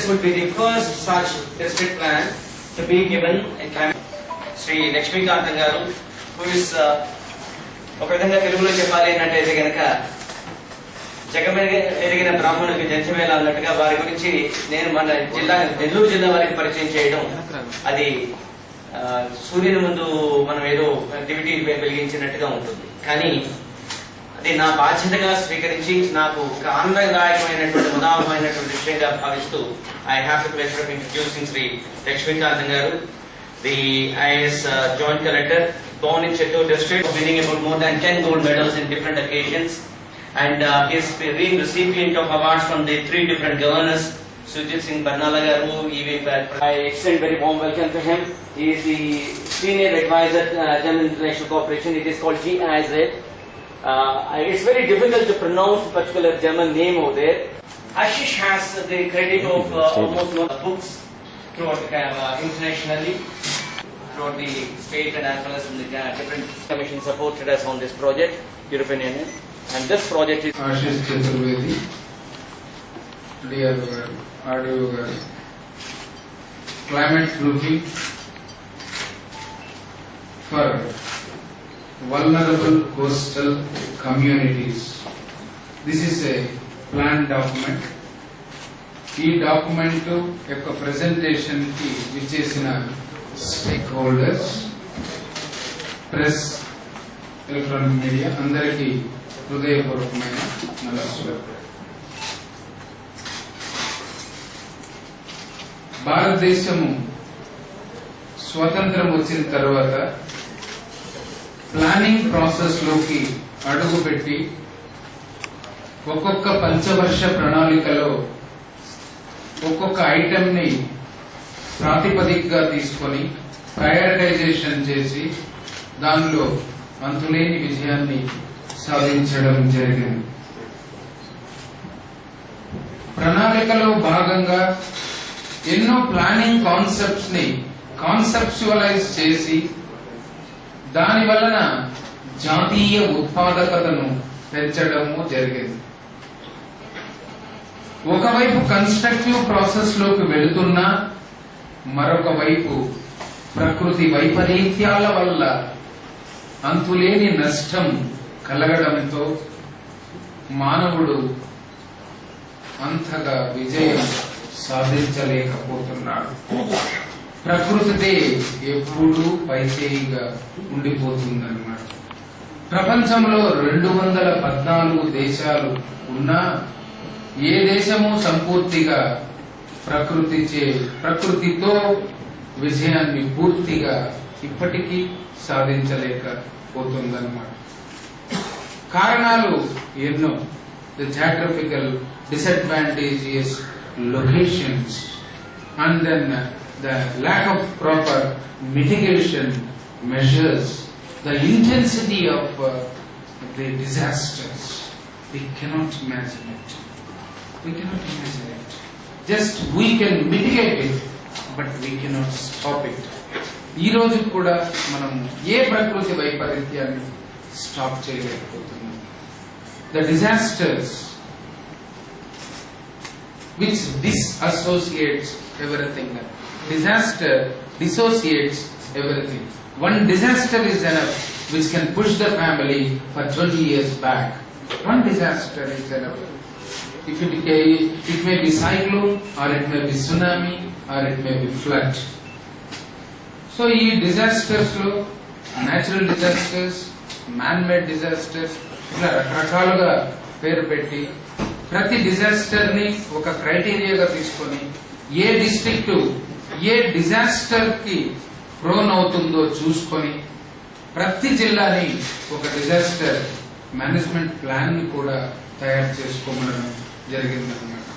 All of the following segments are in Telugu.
would be the first such district plan to be given in climate. Sri Lakshmikant garu, who is ఒక విధంగా తెలుగులో చెప్పాలి అన్నట్టయితే కనుక జగమెరిగిన బ్రాహ్మణుడికి జంచమేళ అన్నట్టుగా వారి గురించి నేను మన నెల్లూరు జిల్లా వారికి పరిచయం చేయడం అది సూర్యుని ముందు మనం ఏదో డివిటీ వెలిగించినట్టుగా ఉంటుంది. కానీ అది నా బాధ్యతగా స్వీకరించి నాకు ఆనందదాయకమైనటువంటి ఉదాహరణమైనటువంటి విషయంగా భావిస్తూ I have to pleasure of introducing Shri Lakshmikant garu, the IAS Joint Collector, born in Chittoor district, winning about more than 10 gold medals in different occasions, and he is being recipient of awards from the 3 different governors. Sujit Singh Barnala garu, I extend very warm welcome to him. He is the senior advisor German International Corporation. It is called GIZ. It's very difficult to pronounce a particular German name over there. Ashish has the credit of almost all books throughout internationally, throughout the state and as well as in the different commission supported us on this project, European Union, and this project is Ashish Chaturvedi, dear audio climate proofing for vulnerable coastal communities. This is a planned document. ఈ డాక్యుమెంట్ యొక్క ప్రెజెంటేషన్ కి విచ్చేసిన stake holders, press, electronic media అందరికీ హృదయపూర్వకమైన నమస్కారం. భారతదేశము స్వతంత్రం వచ్చిన తర్వాత ప్లానింగ్ ప్రాసెస్ లోకి అడుగుపెట్టి ఒక్కొక్క పంచవర్ష ప్రణాళికలో ఒక్కొక్క ఐటమ్ ని ప్రాతిపదికగా తీసుకొని ప్రయారిటైజేషన్ చేసి దానిలో అంతులేని విజయాన్ని సాధించడం జరిగింది. ప్రణాళికలో భాగంగా ఎన్నో ప్లానింగ్ కాన్సెప్ట్స్ ని కాన్సెప్చువలైజ్ చేసి దాని వలన జాతీయ ఉత్పాదకతను పెంచడము జరిగింది. ఒకవైపు కన్స్ట్రక్టివ్ ప్రాసెస్ లోకి వెళుతున్నా మరొక వైపు ప్రకృతి వైపరీత్యాల వల్ల అంతులేని నష్టం కలగడంతో మానవుడు అంతగా విజయం సాధించలేకపోతున్నాడు. ప్రకృతితే ఎప్పుడూ పైచేయిగా ఉండిపోతుందన్నమాట. ప్రపంచంలో 214 దేశాలు ఉన్నా ఏ దేశము సంపూర్తిగా ప్రకృతితో విజయాన్ని పూర్తిగా ఇప్పటికీ సాధించలేకపోతుందన్నమాట. కారణాలు ఎన్నో. The geographical disadvantageous locations and then the lack of proper mitigation measures, the intensity of the disasters. We cannot imagine it. We cannot imagine it. Just we can mitigate it, but we cannot stop it. ఈ రోజు కూడా మనం ఏ ప్రకృతి వైపరీత్యాన్ని స్టాప్ చేయలేకపోతున్నాం. The disasters which disassociates everything. Disaster dissociates everything. One disaster is enough which can push the family for 20 years back. One disaster is enough. If it may be cyclone, or it may be tsunami, or it may be flood. So, these disasters, natural disasters, man-made disasters, రకరకాలుగా పేరు పెట్టి ప్రతి డిజాస్టర్ ని ఒక క్రైటీరియాగా తీసుకొని ఏ డిస్ట్రిక్ట్ ఏ డిజాస్టర్ కి ప్రోన్ అవుతుందో చూసుకొని ప్రతి జిల్లాని ఒక డిజాస్టర్ మేనేజ్మెంట్ ప్లాన్ ని కూడా తయారు చేసుకోమడం జరిగిందన్నమాట.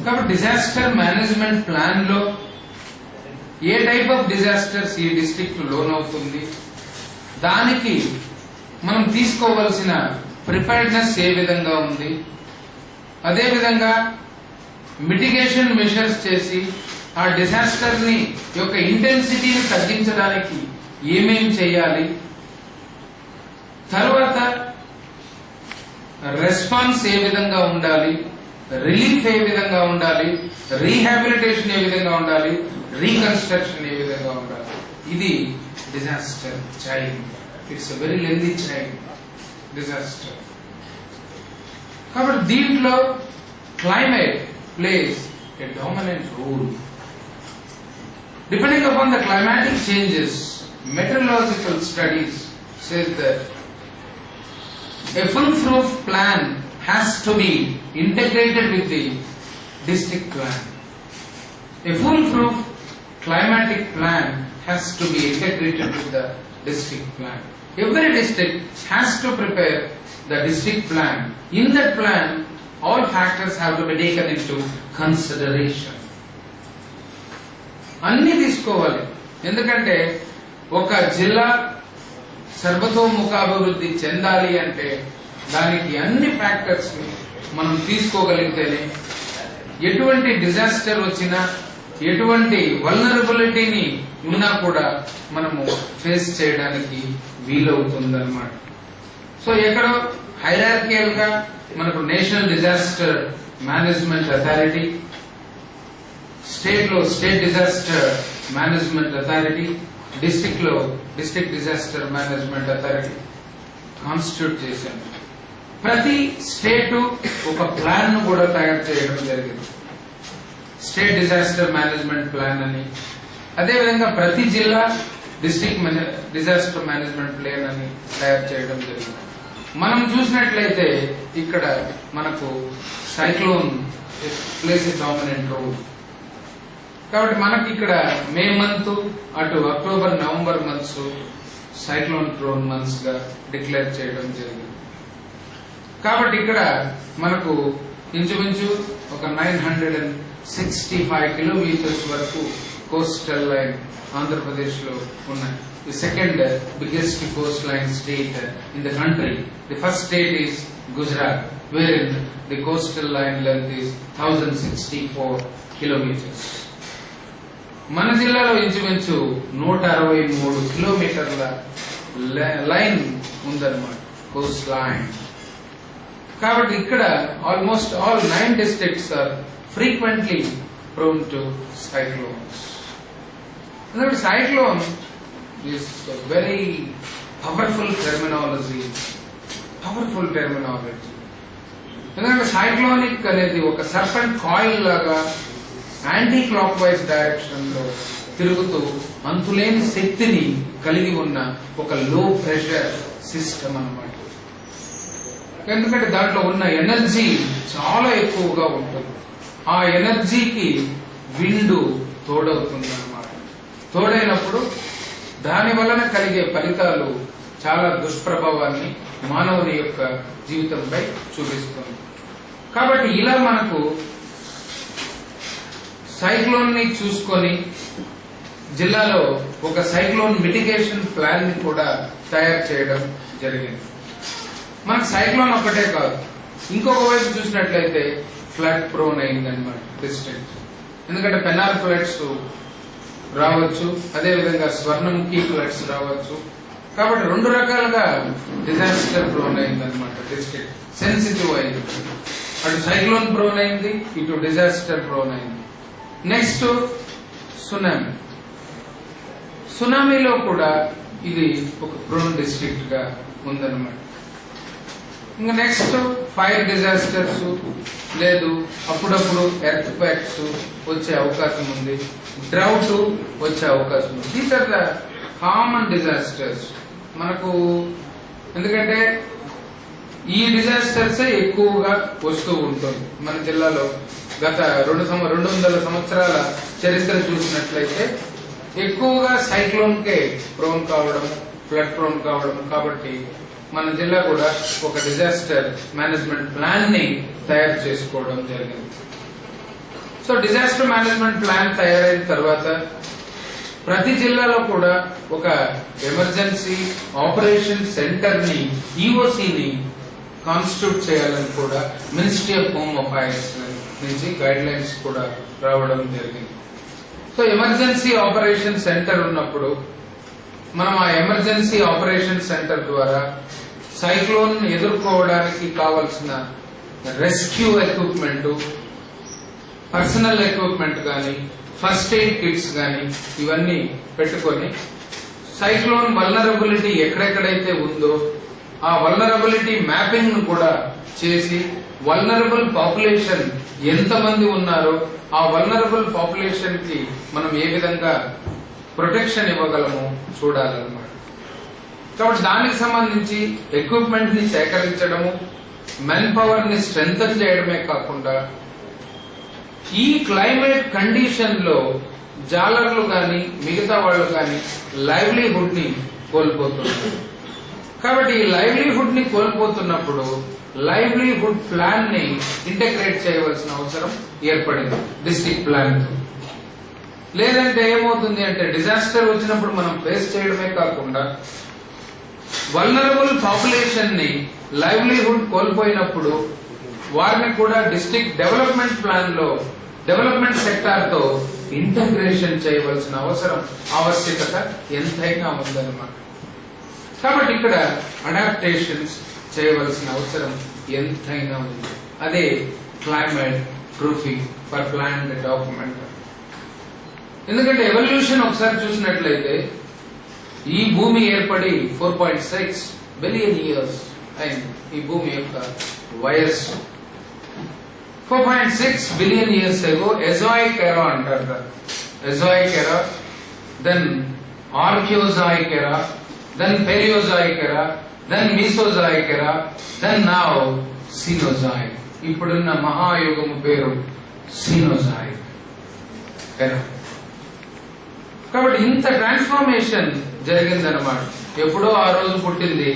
కాబట్టి డిజాస్టర్ మేనేజ్మెంట్ ప్లాన్ లో ఏ టైప్ ఆఫ్ డిజాస్టర్స్ ఈ డిస్ట్రిక్ట్ లోన్ అవుతుంది, దానికి మనం తీసుకోవాల్సిన ప్రిపేర్డ్నెస్ ఏ విధంగా ఉంది, అదేవిధంగా మిటిగేషన్ మెషర్స్ చేసి ఆ డిజాస్టర్ ని యొక్క ఇంటెన్సిటీని తగ్గించడానికి ఏమేం చేయాలి, తర్వాత రెస్పాన్స్ ఏ విధంగా ఉండాలి, రిలీఫ్ ఏ విధంగా ఉండాలి, రీహాబిలిటేషన్ ఏ విధంగా ఉండాలి, రీకన్స్ట్రక్షన్ ఏ విధంగా ఉండాలి. ఇది disaster child. It's very lengthy child disaster. కాబట్టి దీంట్లో climate place a dominant role. Depending upon the climatic changes, meteorological studies says that a foolproof plan has to be integrated with the district plan. A foolproof climatic plan has to be integrated with the district plan. Every district has to prepare the district plan. In that plan, all factors have to be taken into consideration. అన్ని తీసుకోవాలి. ఎందుకంటే ఒక జిల్లా సర్వతోముఖాభివృద్ధి చెందాలి అంటే దానికి అన్ని ఫ్యాక్టర్స్ ని మనం తీసుకోగలిగితేనే ఎటువంటి డిజాస్టర్ వచ్చినా, ఎటువంటి వల్నరబిలిటీని ఉన్నా కూడా మనము ఫేస్ చేయడానికి వీలవుతుందన్నమాట. సో ఎక్కడో హైరార్కియల్ గా మనకు national disaster management authority, state లో state disaster management authority, district లో district disaster management authority constitute చేశారు. ప్రతి స్టేట్ ఒక ప్లాన్ ను కూడా తయారు చేయడం జరిగింది, స్టేట్ డిజాస్టర్ మేనేజ్మెంట్ ప్లాన్ అని. అదేవిధంగా ప్రతి జిల్లా డిస్ట్రిక్ట్ డిజాస్టర్ మేనేజ్మెంట్ ప్లాన్ అని తయారు చేయడం జరిగింది. మనం చూసినట్లయితే ఇక్కడ మనకు సైక్లోన్ ప్లేస్ ఎ డామినెంట్ రోల్. కాబట్టి మనకి ఇక్కడ మే మంత్, అటు October November months cyclone prone months గా డిక్లేర్ చేయడం జరిగింది. కాబట్టి ఇక్కడ మనకు ఇంచుమించు ఒక 965 కిలోమీటర్స్ వరకు కోస్టల్ లైన్ ఆంధ్రప్రదేశ్ లో ఉన్నాయి. The second biggest coastline state in the country. The first state is Gujarat, wherein the coastal line length is 1064 kilometers. మన జిల్లాలో ఇంచుమించు 163 కిలోమీటర్ల లైన్ ఉందన్నమాట, కోస్ట్ లైన్. కాబట్టి ఇక్కడ almost all 9 districts are frequently prone to cyclones. ఎందుకంటే cyclone is a very powerful terminology. ఎందుకంటే సైక్లోనిక్ అనేది ఒక సర్పెంట్ కాయిల్ లాగా యాంటీ క్లాక్ వైజ్ డైరెక్షన్ లో తిరుగుతూ అంతులేని శక్తిని కలిగి ఉన్న ఒక లో ప్రెషర్ సిస్టమ్ అన్నమాట. ఎందుకంటే దాంట్లో ఉన్న ఎనర్జీ చాలా ఎక్కువగా ఉంటుంది. ఆ ఎనర్జీకి విండు తోడవుతుంది అన్నమాట. తోడైనప్పుడు దాని వలన కలిగే ఫలితాలు చాలా దుష్ప్రభావాన్ని మానవుని యొక్క జీవితంపై చూపిస్తుంది. కాబట్టి ఇలా మనకు సైక్లోన్ ని చూసుకొని జిల్లాలో ఒక సైక్లోన్ మిటిగేషన్ ప్లాన్ ని కూడా తయారు చేయడం జరిగింది. మనకు సైక్లోన్ ఒక్కటే కాదు, ఇంకొక వైపు చూసినట్లయితే ఫ్లడ్ ప్రోన్ అయిందన్నమాట డిస్ట్రిక్ట్. ఎందుకంటే పెన్నార్ ఫ్లడ్స్ రావచ్చు, అదేవిధంగా స్వర్ణముఖి ఫ్లడ్స్ రావచ్చు. కాబట్టి 2 రకాలుగా డిజాస్టర్ ప్రోన్ అయిందన్నమాట డిస్ట్రిక్ట్. సెన్సిటివ్ అయింది, అటు సైక్లోన్ ప్రోన్ అయింది, ఇటు డిజాస్టర్ ప్రోన్ అయింది. Next tsunami. సునామీలో కూడా ఇది ఒక ప్రోన్ డిస్ట్రిక్ట్ గా ఉందన్నమాట. ఇంకా నెక్స్ట్ ఫైర్ డిజాస్టర్స్, లేదు అప్పుడప్పుడు ఎర్త్ క్వేక్స్ వచ్చే అవకాశం ఉంది, డ్రౌట్ వచ్చే అవకాశం ఉంది. These are the common disasters మనకు. ఎందుకంటే ఈ డిజాస్టర్స్ ఎక్కువగా వస్తూ ఉంటుంది మన జిల్లాలో. గత 200 సంవత్సరాల చరిత్ర చూసినట్లయితే ఎక్కువగా సైక్లోన్ కే ప్రోన్ కావడం, ఫ్లడ్ ప్రోన్ కావడం. కాబట్టి మన జిల్లా కూడా ఒక డిజాస్టర్ మేనేజ్మెంట్ ప్లాన్ ని తయారు చేసుకోవడం జరిగింది. సో డిజాస్టర్ మేనేజ్మెంట్ ప్లాన్ తయారైన తర్వాత ప్రతి జిల్లాలో కూడా ఒక ఎమర్జెన్సీ ఆపరేషన్ సెంటర్ ని, ఈఓసి ని కాన్స్టిట్యూట్ చేయాలని కూడా మినిస్ట్రీ ఆఫ్ హోమ్ అఫైర్స్ నుంచి గైడ్ లైన్స్ కూడా రావడం జరిగింది. సో ఎమర్జెన్సీ ఆపరేషన్ సెంటర్ ఉన్నప్పుడు మనం ఆ ఎమర్జెన్సీ ఆపరేషన్ సెంటర్ ద్వారా సైక్లోన్ ఎదుర్కోవడానికి కావలసిన రెస్క్యూ ఎక్విప్మెంట్, పర్సనల్ ఎక్విప్మెంట్ కానీ, ఫస్ట్ ఎయిడ్ కిట్స్ కానీ ఇవన్నీ పెట్టుకొని సైక్లోన్ వల్నరబిలిటీ ఎక్కడెక్కడైతే ఉందో ఆ వల్నరబిలిటీ మ్యాపింగ్ ను కూడా చేసి వల్నరబుల్ పాపులేషన్ ఎంతమంది ఉన్నారో ఆ వల్నరబుల్ పాపులేషన్ కి మనం ఏ విధంగా ప్రొటెక్షన్ ఇవ్వగలము చూడాలన్నమాట. కాబట్టి దానికి సంబంధించి ఎక్విప్మెంట్ ని సేకరించడము, మెన్ పవర్ ని స్ట్రెంథన్ చేయడమే కాకుండా ఈ క్లైమేట్ కండిషన్ లో జాలర్లు గాని మిగతా వాళ్ళు గాని లైవ్లీహుడ్ ని కోల్పోతున్నారు. కాబట్టి ఈ లైవ్లీహుడ్ ని కోల్పోతున్నప్పుడు లైవ్లీహుడ్ ప్లాన్ ని ఇంటగ్రేట్ చేయవలసిన అవసరం ఏర్పడింది డిస్ట్రిక్ట్ ప్లాన్. లేదంటే ఏమవుతుంది అంటే డిజాస్టర్ వచ్చినప్పుడు మనం ఫేస్ చేయడమే కాకుండా వల్నరబుల్ పాపులేషన్ ని లైవ్లీహుడ్ కోల్పోయినప్పుడు వారిని కూడా డిస్ట్రిక్ట్ డెవలప్మెంట్ ప్లాన్ లో డెవలప్మెంట్ సెక్టార్ తో ఇంటగ్రేషన్ చేయవలసిన ఆవశ్యకత ఎంతైనా ఉందన్నమాట. కాబట్టి ఇక్కడ అడాప్టేషన్స్ చేయవలసిన అవసరం ఎంతైనా ఉంది. అదే climate proofing for plan document. ఎందుకంటే ఎవల్యూషన్ ఒకసారి చూసినట్లయితే ఈ భూమి ఏర్పడి 4.6 బిలియన్ ఇయర్స్ అయింది. ఈ భూమి యొక్క వయస్సు 4.6 billion years ago, Azoic era antarra. Azoic era, then Archaeozoic era, then Paleozoic era, then Mesozoic era, then now Cenozoic. ఇప్పుడున్న మహాయుగము పేరు Cenozoic era. కాబట్టి ఇంత ట్రాన్స్ఫర్మేషన్ జరిగిందన్నమాట. ఎప్పుడో ఆ రోజు పుట్టింది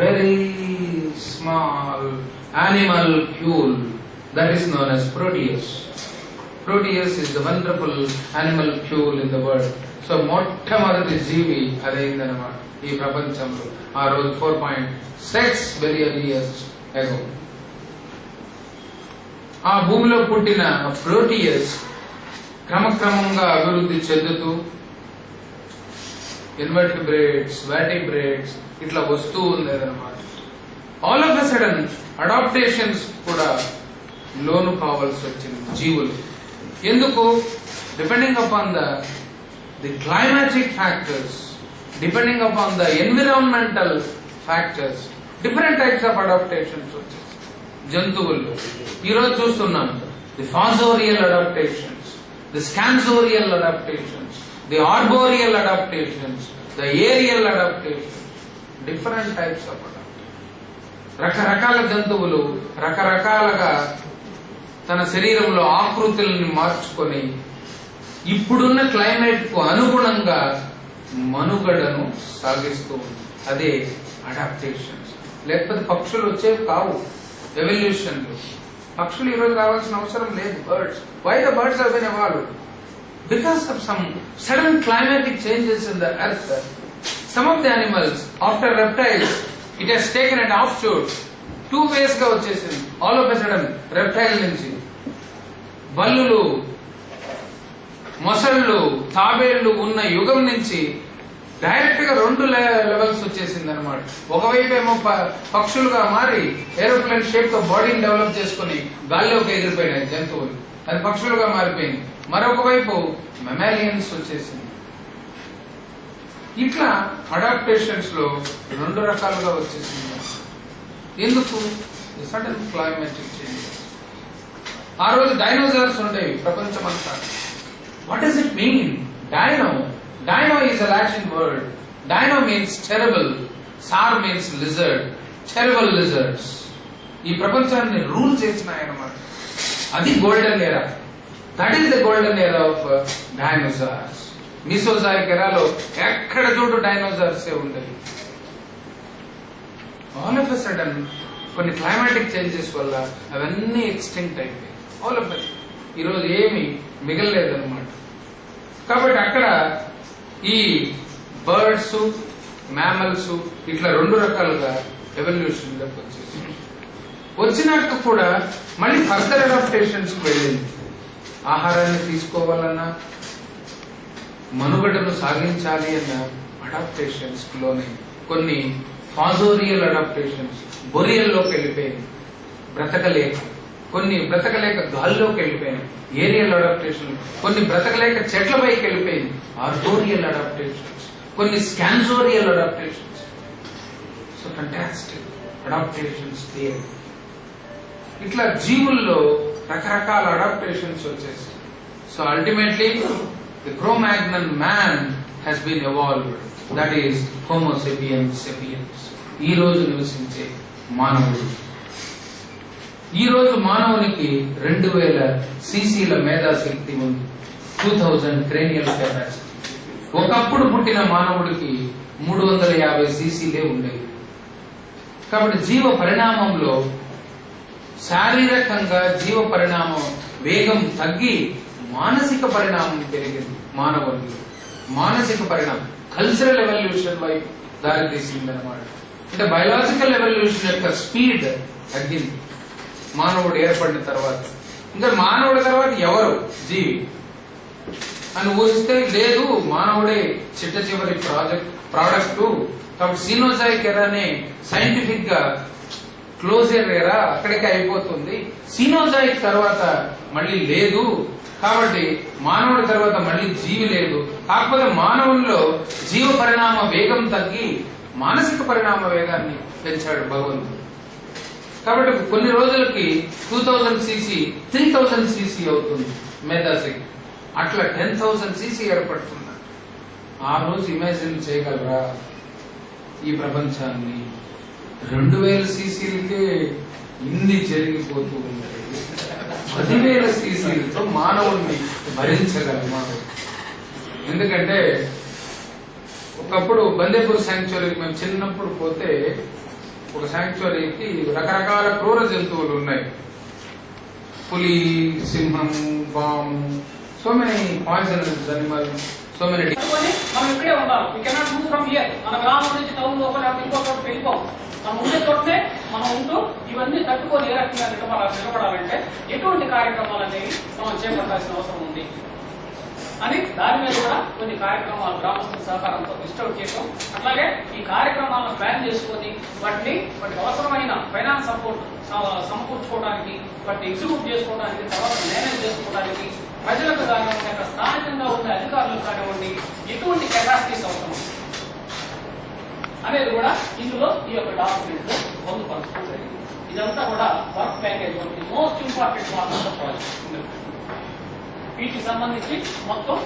very small animal cool that is known as Proteus. Proteus is the wonderful animal fuel in the world. So మొట్టమొదటి జీవి అదైందన్నమాట ఈ ప్రపంచంలో ఆ రోజు 4.6 billion years ago. ఆ భూమిలో పుట్టిన ప్రోటియస్ క్రమక్రమంగా అభివృద్ధి చెందుతూ ఇన్వర్టిబ్రేట్స్, వాటిబ్రేట్స్ ఇట్లా వస్తూ ఉండేదన్నమాట. All of a sudden adaptations కూడా లోను కావాల్సి వచ్చింది జీవులు. ఎందుకు? Depending upon the climatic factors, depending upon the environmental factors, different types of adaptations వచ్చాయి జంతువుల్లో. ఈరోజు చూస్తున్నాం the fossorial adaptations, the scansorial adaptations, the arboreal adaptations, the aerial adaptations, different types of adaptation. రకరకాల జంతువులు రకరకాలుగా తన శరీరంలో ఆకృతులను మార్చుకొని ఇప్పుడున్న క్లైమేట్ కు అనుగుణంగా మనుగడను సాగిస్తూ ఉంది. అదే అడాప్టేషన్స్. లేకపోతే పక్షులు వచ్చేవి కావు ఎవల్యూషన్ లో. పక్షులు ఈరోజు రావాల్సిన అవసరం లేదు. Birds, why the birds have been evolved? Because of some sudden climatic changes in the earth. Some of the animals after reptiles it has taken and of shoot 2 ways గా వచ్చేసింది. All of a sudden reptile నుంచి బల్లులు, మొసళ్ళు, తాబేళ్లు ఉన్న యుగం నుంచి డైరెక్ట్ గా 2 లెవెల్స్ వచ్చేసింది అనమాట. ఒకవైపు ఏమో పక్షులుగా మారి ఏరోప్లేన్ షేప్ తో బాడీని డెవలప్ చేసుకుని గాల్లోకి ఎగిరిపోయినాయి జంతువులు, అది పక్షులుగా మారిపోయింది. మరొక వైపు మెమాలియన్స్ వచ్చేసింది. ఇట్లా అడాప్టేషన్స్ లో 2 రకాలుగా వచ్చేసింది. ఎందుకు? Sudden climatic changes. ఆ రోజు డైనోసార్స్ ఉండేవి ప్రపంచమంతా. What does it mean? Dino is a Latin word. Dino means terrible, saur means lizard, terrible lizards ఈ ప్రపంచాన్ని రూల్ చేసినాయన్నమాట. అది golden era. That is the golden era of dinosaurs. Mesozoic ఎరాలో ఎక్కడ చూడు డైనోసార్సే ఉండేవి. ఆల్ ఆఫ్ ఎ సడన్ కొన్ని క్లైమాటిక్ చేంజెస్ వల్ల అవన్నీ ఎక్స్టింక్ట్ అయిపోయాయి. ఆల్ ఆఫ్ ఎ ఈరోజు ఏమి మిగలలేదన్నమాట. కాబట్టి అక్కడ ఈ బర్డ్స్, మ్యామల్స్ ఇట్లా 2 రకాలుగా ఎవల్యూషన్ లోకి వచ్చేసి వచ్చినాక కూడా మళ్ళీ ఫర్దర్ అడాప్టేషన్స్ వెళ్ళింది. ఆహారాన్ని తీసుకోవాలన్నా, మనుగడను సాగించాలి అన్న అడాప్టేషన్స్ లోనే కొన్ని ఫాజోరియల్ అడాప్టేషన్స్ బొరియల్లోకి వెళ్ళిపోయింది. బ్రతకలేక, కొన్ని బ్రతకలేక గాల్లోకి వెళ్ళిపోయినాయి ఏరియల్ అడాప్టేషన్, కొన్ని బ్రతకలేక చెట్లపైకి వెళ్ళిపోయింది ఆర్బోరియల్ అడాప్టేషన్స్, కొన్ని scansorial adaptations. So fantastic adaptations theory. ఇట్లా జీవుల్లో రకరకాల అడాప్టేషన్స్ వచ్చేసి. So ultimately the Cro Magnon man has been evolved, that is Homo sapiens sapiens. ఈ రోజు నివసించే మానవుడు. ఈ రోజు మానవునికి 2000 సీసీల మేధాశక్తి ఉంది, 2000 క్రేనియల్ కెపాసిటీ. ఒకప్పుడు పుట్టిన మానవుడికి 350 సీసీలే ఉండేవి. కాబట్టి జీవ పరిణామంలో శారీరకంగా జీవ పరిణామం వేగం తగ్గి మానసిక పరిణామం పెరిగింది మానవుడికి. మానసిక పరిణామం కల్చరల్ ఎవల్యూషన్ వైపు దారితీసింది అనమాట. అంటే బయలాజికల్ ఎవల్యూషన్ యొక్క స్పీడ్ తగ్గింది మానవుడు ఏర్పడిన తర్వాత. ఇంకా మానవుడి తర్వాత ఎవరు జీవి అని ఊహిస్తే లేదు, మానవుడే చిట్ట చివరి ప్రోడక్ట్. కాబట్టి సీనోజాయిక్ ఎరానే సైంటిఫిక్ గా క్లోజర్ ఎరా అక్కడికే అయిపోతుంది. సీనోజాయిక్ తర్వాత మళ్ళీ లేదు, కాబట్టి మానవుడి తర్వాత మళ్ళీ జీవి లేదు. కాకపోతే మానవుల్లో జీవ పరిణామ వేగం తగ్గి మానసిక పరిణామ వేగాన్ని పెంచాడు భగవంతుడు. కాబట్టి కొన్ని రోజులకి 2000 సీసీ 3000 సీసీ అవుతుంది మేధాశక్తి. అట్లా 10,000 సీసీ ఏర్పడుతుంది. ఆ రోజు ఇమాజిన్ చేయగలరా ఈ ప్రపంచాన్ని? 2000 సీసీలకే ఇన్ని జరిగిపోతూ ఉంటాయి. 10,000 సీసీలతో మానవుడిని భరించగలమా? ఎందుకంటే ఒకప్పుడు బందేపూర్ శాంక్చురీకి మేము చిన్నప్పుడు పోతే, ఒక శాంక్చురీకి రకరకాల క్రూర జంతువులు ఉన్నాయి. పులి, సింహం, పాము, so many poisonous animal, so many. మనం ఇక్కడే ఉండాలి. We cannot move from here. మన గ్రామం నుంచి టౌన్ లోపల ఇంకో చోట వెళ్ళిపోం. మనం ఉండే చోటనే మనం ఉంటూ ఇవన్నీ తట్టుకొని ఏ రకంగా నిలబడాలంటే ఎటువంటి కార్యక్రమాలు అనేవి మనం చేపట్టాల్సిన అవసరం ఉంది అని దాని మీద కూడా కొన్ని కార్యక్రమాలు గ్రామస్తుల సహకారంతో డిస్టర్బ్ చేసాం. అట్లాగే ఈ కార్యక్రమాలను ప్లాన్ చేసుకొని వాటికి అవసరమైన ఫైనాన్స్ సపోర్ట్ సమకూర్చుకోవడానికి, వాటిని ఎగ్జిక్యూట్ చేసుకోవడానికి, తర్వాత మేనేజ్ చేసుకోవడానికి ప్రజలకు కానివ్వండి, అక్కడ స్థానికంగా ఉండే అధికారులకు కానివ్వండి ఎటువంటి కెపాసిటీస్ అవసరం అనేది కూడా ఇందులో ఈ యొక్క డాక్యుమెంట్ లో పొందుపరచడం జరిగింది. ఇదంతా కూడా వర్క్ ప్యాకేజ్ వంటి most important part of the project. వీటికి సంబంధించి మొత్తం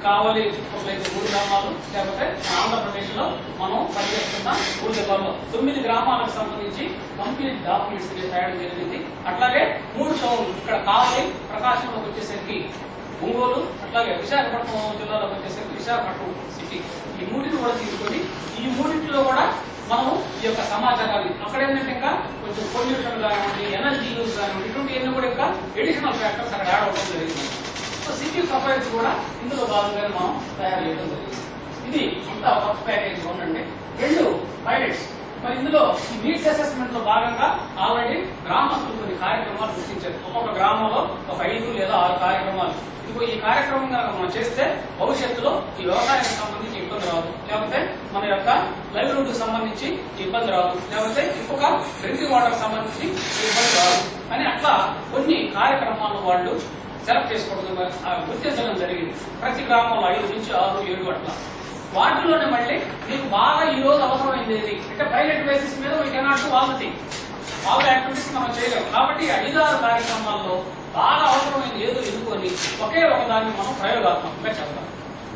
కావలి చుట్టుపక్కల 3 గ్రామాలు, లేకపోతే ఆంధ్రప్రదేశ్ లో మనం పనిచేస్తున్న 3 జిల్లాల్లో 9 గ్రామాలకు సంబంధించి కంప్లీట్ డాక్యుమెంట్స్ తయారు జరిగింది. అట్లాగే 3 టౌన్లు, ఇక్కడ కావలి, ప్రకాశంలోకి వచ్చేసరికి ఒంగోలు, అట్లాగే విశాఖపట్నం జిల్లాలోకి వచ్చేసరికి విశాఖపట్నం సిటీ. ఈ 3ని కూడా తీసుకొని ఈ 3లో కూడా మనం ఈ యొక్క సమాచారాన్ని అక్కడ ఏంటంటే ఇంకా కొంచెం పొల్యూషన్ కానివ్వండి, ఎనర్జీ యూజ్ కానివ్వండి, ఇటువంటి కూడా ఇంకా ఎడిషనల్ ఫ్యాక్టర్స్ అక్కడ యాడ్ అవడం జరిగింది. సో సిటీ ప్రొఫైల్స్ కూడా ఇందులో భాగంగా మనం తయారు చేయడం జరిగింది. ఇది అంతా వర్క్ ప్యాకేజ్ ఉండండి. 2 పైలట్స్. మరి ఇందులో ఈ నీడ్స్ అసెస్మెంట్ లో భాగంగా ఆల్రెడీ గ్రామస్తులు కొన్ని కార్యక్రమాలు గుర్తించారు. ఒక్కొక్క గ్రామంలో ఒక 5 లేదా 6 కార్యక్రమాలు. ఇదిగో ఈ కార్యక్రమం కనుక మనం చేస్తే భవిష్యత్తులో ఈ వ్యవసాయానికి సంబంధించి ఇబ్బంది రాదు, లేకపోతే మన యొక్క లైవ్లీహుడ్ కి సంబంధించి ఇబ్బంది రాదు, లేకపోతే ఇంకొక డ్రింకింగ్ వాటర్ సంబంధించి ఇబ్బంది రాదు అని అట్లా కొన్ని కార్యక్రమాలను వాళ్ళు సెలెక్ట్ చేసుకోవడం, గుర్తించడం జరిగింది. ప్రతి గ్రామంలో 5 నుంచి 6, 7 అట్లా. వాటిలోనే మళ్ళీ మీకు బాగా ఈ రోజు అవసరమైంది ఏది అంటే పైలట్ బేసిస్ మీద we cannot do all the thing, all activities మనం చేయలేము. కాబట్టి 5-6 కార్యక్రమాల్లో బాగా అవసరమైంది ఏదో ఎన్నుకొని ఒకే ఒక దాన్ని మనం ప్రయోగాత్మకంగా చెప్తాం.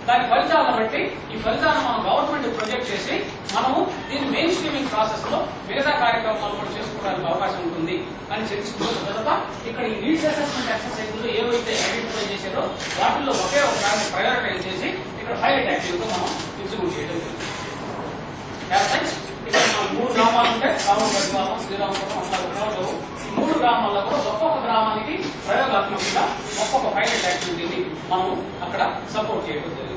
దాని ఫలితాలను బట్టి ఈ ఫలితాలను మనం గవర్నమెంట్ ప్రొజెక్ట్ చేసి మనము దీన్ని మెయిన్ స్ట్రీమింగ్ ప్రాసెస్ లో మిగతా కార్యక్రమాలు కూడా చేసుకోవడానికి అవకాశం ఉంటుంది అని తెలుసుకున్న తర్వాత ఇక్కడ ఈ నీడ్స్ అసెస్మెంట్ ఎక్సర్సైజ్ లో ఏవైతే ఐడెంటిఫై చేశారో వాటిల్లో ఒకే ఒక దాన్ని ప్రయారిటైజ్ చేసి ఇక్కడ పైలట్ యాక్టివిటీ మనం ఎగ్జిక్యూట్ చేయడం జరుగుతుంది. ఇక్కడ మనం 3 గ్రామాలు ఉంటే రామపరిపాలెం, శ్రీరామపురం, అట్లా గ్రామాలు. ఈ 3 గ్రామాల్లో కూడా ఒక్కొక్క గ్రామానికి ప్రయోగాత్మకంగా ఒక్కొక్క పైలట్ యాక్టివిటీని మనం అక్కడ సపోర్ట్ చేయడం జరిగింది.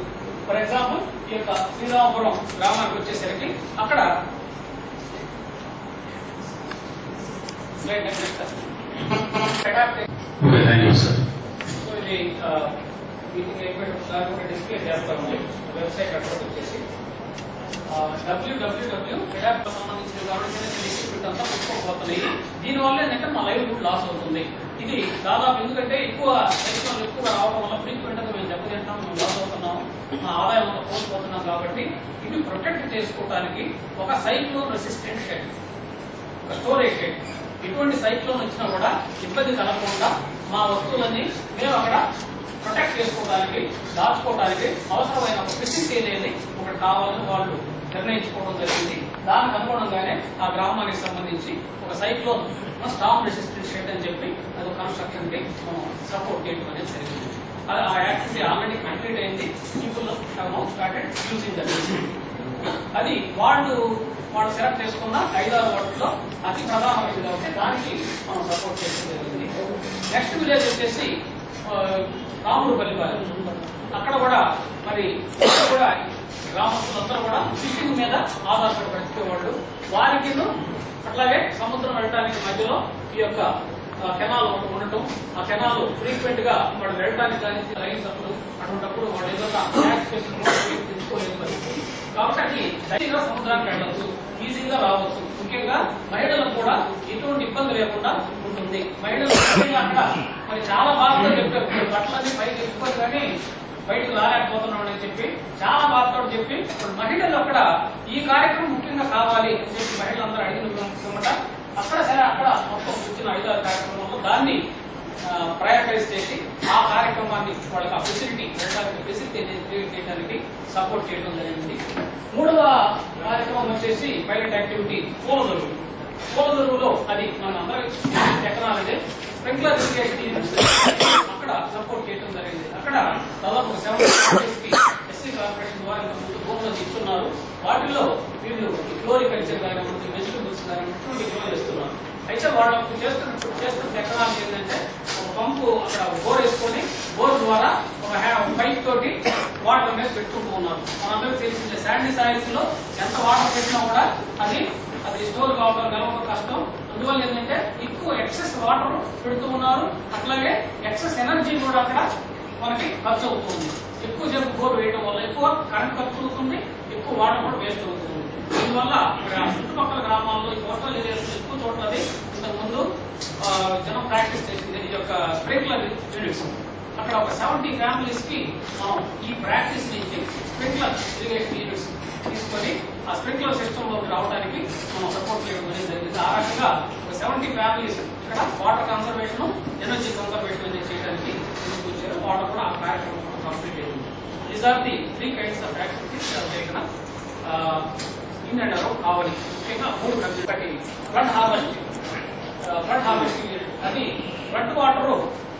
ఫర్ ఎగ్జాంపుల్ ఈ యొక్క శ్రీరామపురం గ్రామానికి వచ్చేసరికి అక్కడ సో ఇది మీటింగ్ అయిపోయిన డిస్ప్లే చేస్తాము. వెబ్సైట్ అడ్రస్ వచ్చేసి www సంబంధించిన కాబట్టి ఎక్విప్మెంట్ అంతా పుట్టుకోబోతున్నాయి. దీనివల్ల ఏంటంటే మా లైవ్లీహుడ్ లాస్ అవుతుంది. ఇది దాదాపు ఎందుకంటే ఎక్కువ రావడం వల్ల ఫ్రీక్వెంట్ గా మేము దెబ్బతింటాం, మేము లాస్ అవుతున్నాం, మా ఆదాయం అంతా కోల్పోతున్నాం. కాబట్టి ఇది ప్రొటెక్ట్ చేసుకోవడానికి ఒక సైక్లోన్ రెసిస్టెంట్ షెడ్, ఒక స్టోరేజ్ షెడ్, ఇటువంటి సైక్లోన్ వచ్చినా కూడా ఇబ్బంది కలగకుండా మా వస్తువులన్నీ మేము అక్కడ ప్రొటెక్ట్ చేసుకోవడానికి, దాచుకోవడానికి అవసరమైన ఒక ఫెసిలిటీ అనేది ఒకటి కావాలని వాళ్ళు నిర్ణయించుకోవడం జరిగింది. దానికి అనుగుణంగానే ఆ గ్రామానికి సంబంధించి ఒక సైక్లోన్ స్టామ్ రెసిస్టెంట్ షెడ్ అని చెప్పి అది కన్స్ట్రక్షన్ కి మనం సపోర్ట్ చేయడం అనేది జరిగింది. అది ఆ యాక్టివిటీ ఆల్రెడీ కంప్లీట్ అయింది. People started using that. అది వాళ్ళు సెలెక్ట్ చేసుకున్న 5-6 వాటిలో అతి ప్రధానమైనది కాబట్టి దానికి మనం సపోర్ట్ చేయడం జరిగింది. నెక్స్ట్ విలేజ్ వచ్చేసి రాముడుపల్లిపాలెం. అక్కడ కూడా మరి కూడా గ్రామస్తులందరూ కూడా ఫిషింగ్ మీద ఆధారపడి బ్రతికేవాళ్ళు. వారికి అట్లాగే సముద్రం వెళ్ళడానికి మధ్యలో ఈ యొక్క కెనాల్ ఉండటం, ఆ కెనాల్ ఫ్రీక్వెంట్ గా వాళ్ళు వెళ్ళడానికి కానీ రైతులు అటువంటిప్పుడు వాళ్ళు ఏదైనా తెచ్చుకోలేదు పరిస్థితి. కాబట్టి ధైర్యంగా సముద్రానికి వెళ్ళవచ్చు, ఈజీగా రావచ్చు. ముఖ్యంగా మహిళలకు కూడా ఎటువంటి ఇబ్బంది లేకుండా ఉంటుంది. మహిళలు అక్కడ మరి చాలా బాధతో చెప్పారు, బట్టలన్నీ పైకి తెచ్చుకోరు కానీ బయటకు రాలేకపోతున్నాం అని చెప్పి చాలా బాధతో చెప్పి మహిళలు అక్కడ ఈ కార్యక్రమం ముఖ్యంగా కావాలి అని చెప్పి మహిళలందరూ అడిగిన అక్కడ సరే అక్కడ మొత్తం వచ్చిన 5-6 కార్యక్రమంలో దాన్ని ప్రయారిటైజ్ చేసి ఆ కార్యక్రమాన్ని వాళ్ళకి ఆ ఫెసిలిటీ వెళ్ళడానికి ఫెసిలిటీ క్రియేట్ చేయడానికి సపోర్ట్ చేయడం జరిగింది. 3వ కార్యక్రమం వచ్చేసి పైలట్ యాక్టివిటీ పూలదొరువులో అది మన అందరికీ టెక్నాలజీ స్ప్రింక్లర్ ఇరిగేషన్ యూనిట్స్ అక్కడ సపోర్ట్ చేయడం జరిగింది. అక్కడ దాదాపు 7 ఎస్సీ కార్పొరేషన్ ద్వారా భూములు ఇస్తున్నారు. వాటిల్లో వీళ్ళు ఫ్లోరికల్చర్ కానివ్వండి, వెజిటబుల్స్ కానివ్వండి గ్రో చేస్తున్నారు. అయితే వాళ్ళు చేస్తున్న టెక్నాలజీ ఏంటంటే ఒక పంపు అక్కడ బోర్ వేసుకొని బోర్ ద్వారా ఒక పైప్ తోటి వాటర్ అనేది పెట్టుకుంటూ ఉన్నారు. మనందరికీ తెలిసిందే శాండీ సాయిల్స్ లో ఎంత వాటర్ పెట్టినా కూడా అది స్టోర్ కావడం నిలవడం కష్టం. అందువల్ల ఏంటంటే ఎక్కువ ఎక్సెస్ వాటర్ పెడుతూ ఉన్నారు. అట్లాగే ఎక్సెస్ ఎనర్జీ కూడా అక్కడ మనకి ఖర్చు అవుతుంది. ఎక్కువ సేపు బోర్ వేయడం వల్ల ఎక్కువ కరెంట్ ఖర్చు అవుతుంది, ఎక్కువ వాటర్ కూడా వేస్ట్ అవుతుంది. దీనివల్ల చుట్టుపక్కల గ్రామాల్లో ఈ కోస్టల్ ఏరియాస్ ఎక్కువ చోట్ల ఇంతకుముందు జనం ప్రాక్టీస్ చేసింది ఈ యొక్క స్ప్రింక్లర్ యూనిట్స్. అక్కడ ఒక 70 ఫ్యామిలీస్ కి మనం ఈ ప్రాక్టీస్ నుంచి స్ప్రింక్లర్ ఇరిగేషన్ యూనిట్స్ తీసుకొని ఆ స్ప్రింక్లర్ సిస్టమ్ లోకి రావడానికి మనం సపోర్ట్ చేయడం అనేది జరిగింది. ఆ రకంగా ఒక 70 ఫ్యామిలీస్ ఇక్కడ వాటర్ కన్సర్వేషన్, ఎనర్జీ కన్సర్వేషన్ అనేది చేయడానికి ముందుకొచ్చారు. వాటర్ కూడా ఆ కార్యక్రమం కూడా కంప్లీట్ అయింది. These are the 3 kinds of activities taken in and around Kavali. ముఖ్యంగా 3 కంట్రీస్. ఫ్లడ్ హార్వెస్టింగ్ అది ఫ్లడ్ వాటర్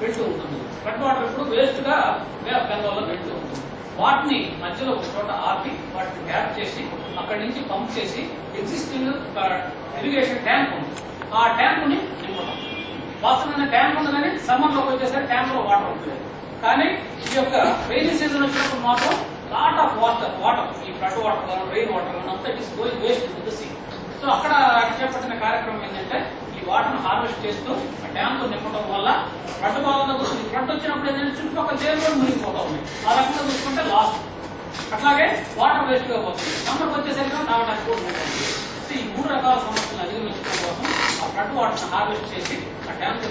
పెడుతూ ఉంటుంది. ఫ్లడ్ వాటర్ ఇప్పుడు వేస్ట్ గా బెంగాల్లో పెడుతూ ఉంటుంది. వాటిని మధ్యలో ఒక చోట ఆపి వాటిని గ్యాప్ చేసి అక్కడి నుంచి పంప్ చేసి ఎగ్జిస్టింగ్ ఇరిగేషన్ ట్యాంక్ ఉంది, ఆ ట్యాంక్ ని నింపడం. వాస్తవమైన ట్యాంక్ ఉంది కానీ సమ్మర్ లోకి వచ్చేసరికి ట్యాంక్ లో వాటర్ ఉంటుంది. కానీ ఈ యొక్క రైనీ సీజన్ వచ్చినప్పుడు మాత్రం లాట్ ఆఫ్ వాటర్ ఈ ఫ్లడ్ వాటర్ రెయిన్ వాటర్ అంతా it is going waste to the sea. So అక్కడ చేపట్టిన కార్యక్రమం ఏంటంటే ఈ వాటర్ హార్వెస్ట్ చేస్తూ ఆ ట్యాంక్ నింపడం వల్ల ఫ్లడ్ బాగా ఫ్లడ్ వచ్చినప్పుడు ఏంటంటే చుట్టుపక్కల జైలు కూడా మునిగిపోతా ఉన్నాయి. ఆ రకంగా చూసుకుంటే లాస్ట్. అట్లాగే వాటర్ వేస్ట్ గా పోతుంది. సమ్మర్కి వచ్చేసరికి తాగడానికి కూడా ఉంటుంది. సో ఈ 3 రకాల సమస్యలు అధిగమించడం కోసం ఆ ఫ్లడ్ వాటర్ హార్వెస్ట్ చేసి ఆ ట్యాంక్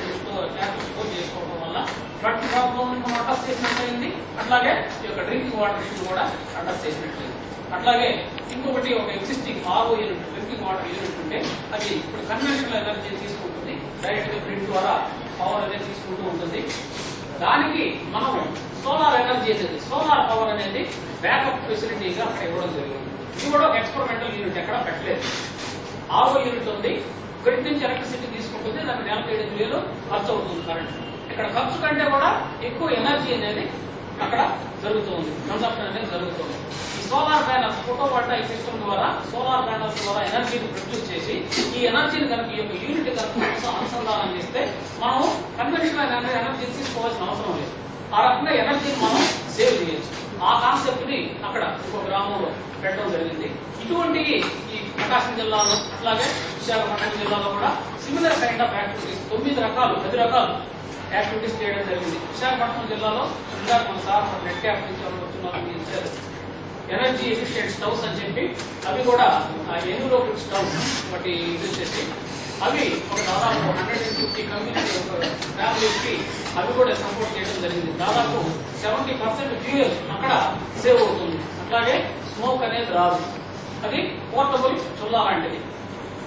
స్టోర్ చేసుకోవడం వల్ల ఫ్లడ్ ప్రాబ్లం అడ్రస్ చేసినట్లయింది. అట్లాగే ఈ యొక్క డ్రింకింగ్ వాటర్ ఇష్యూ కూడా అడ్రస్ చేసినట్లయింది. అట్లాగే ఇంకొకటి ఒక existing RO unit, drinking water unit ఉంటే అది ఇప్పుడు కన్వెన్షనల్ ఎనర్జీ తీసుకుంటుంది, డైరెక్ట్ గా గ్రిడ్ ద్వారా పవర్ అనేది తీసుకుంటూ ఉంటుంది. దానికి మనం సోలార్ ఎనర్జీ అనేది, సోలార్ పవర్ అనేది బ్యాకప్ ఫెసిలిటీగా అక్కడ ఇవ్వడం జరిగింది. ఇది కూడా ఒక ఎక్స్పెరిమెంటల్ యూనిట్, ఎక్కడ పెట్టలేదు. RO యూనిట్ ఉంది, గ్రిడ్ నుంచి ఎలక్ట్రిసిటీ తీసుకుంటుంది, దానికి 45,000 ఖర్చు అవుతుంది కరెంట్. ఇక్కడ ఖర్చు కంటే కూడా ఎక్కువ ఎనర్జీ అనేది అక్కడ జరుగుతుంది, కన్సంప్షన్ అనేది జరుగుతుంది. ఈ సోలార్ ప్యానల్స్, ఫోటోవోల్టాయిక్ సిస్టమ్ ద్వారా సోలార్ ప్యానల్స్ ద్వారా ఎనర్జీని ప్రొడ్యూస్ చేసి ఈ ఎనర్జీని కనుక ఈ యొక్క యూనిట్ కనుక అనుసంధానం చేస్తే మనం కన్వెన్షనల్ ఎనర్జీ తీసుకోవాల్సిన అవసరం లేదు. ఆ రకంగా ఎనర్జీని మనం సేవ్ చేయొచ్చు. ఆ కాన్సెప్ట్ ని అక్కడ ఇంకో గ్రామంలో పెట్టడం జరిగింది. ఇటువంటి ఈ ప్రకాశం జిల్లాలో అట్లాగే విశాఖపట్నం జిల్లాలో కూడా సిమిలర్ కైండ్ ఆఫ్ యాక్టివిటీస్ 10 రకాలు యాక్టివిటీస్ చేయడం జరిగింది. విశాఖపట్నం జిల్లాలో ఇంకా మన సార్ నెట్ క్యాప్ నుంచి వచ్చిన ఎనర్జీ ఎఫిషియెంట్ స్టవ్స్ అని చెప్పి అవి కూడా ఎన్విరోఫిక్ స్టవ్స్ వాటి యూజ్ చేసి అవి ఒక దాదాపు 150 కమ్యూనిటీ ఫ్యామిలీస్ కి అవి కూడా సపోర్ట్ చేయడం జరిగింది. దాదాపు 70% ఫ్యూయల్ అక్కడ సేవ్ అవుతుంది. అట్లాగే స్మోక్ అనేది రాదు. అది పోర్టబుల్ చుల్లా లాంటిది.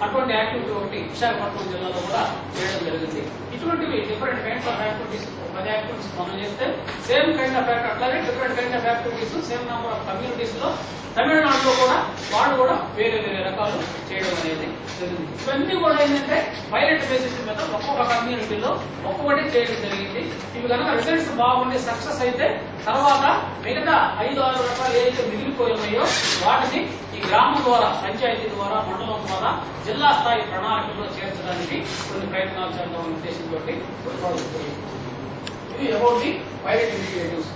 అటువంటి యాక్టివిటీ ఒకటి విశాఖపట్నం జిల్లాలో కూడా చేయడం జరిగింది. ఇటువంటివి different kinds of activities 10 activities మనం చేస్తే సేమ్ కైండ్ ఆఫ్ అట్లాగే different kind of activities same number of communities లో తమిళనాడులో కూడా వాళ్ళు కూడా వేరే వేరే రకాలు చేయడం అనేది జరిగింది. ఇవన్నీ కూడా ఏంటంటే పైలట్ బేసిస్ మీద ఒక్కొక్క కమ్యూనిటీలో ఒక్కొక్కటి చేయడం జరిగింది. ఇవి కనుక రిజల్ట్స్ బాగుండి సక్సెస్ అయితే తర్వాత మిగతా 5-6 రకాలు ఏదైతే మిగిలిపోయినాయో వాటిని ఈ గ్రామం ద్వారా, పంచాయతీ ద్వారా, మండలం ద్వారా జిల్లా స్థాయి ప్రణాళికల్లో చేర్చడానికి కొన్ని ప్రయత్నాలు చేద్దాం ఉద్దేశంతో ఇవి అబౌట్ ది పైలట్ ఇనిషియేటివ్స్.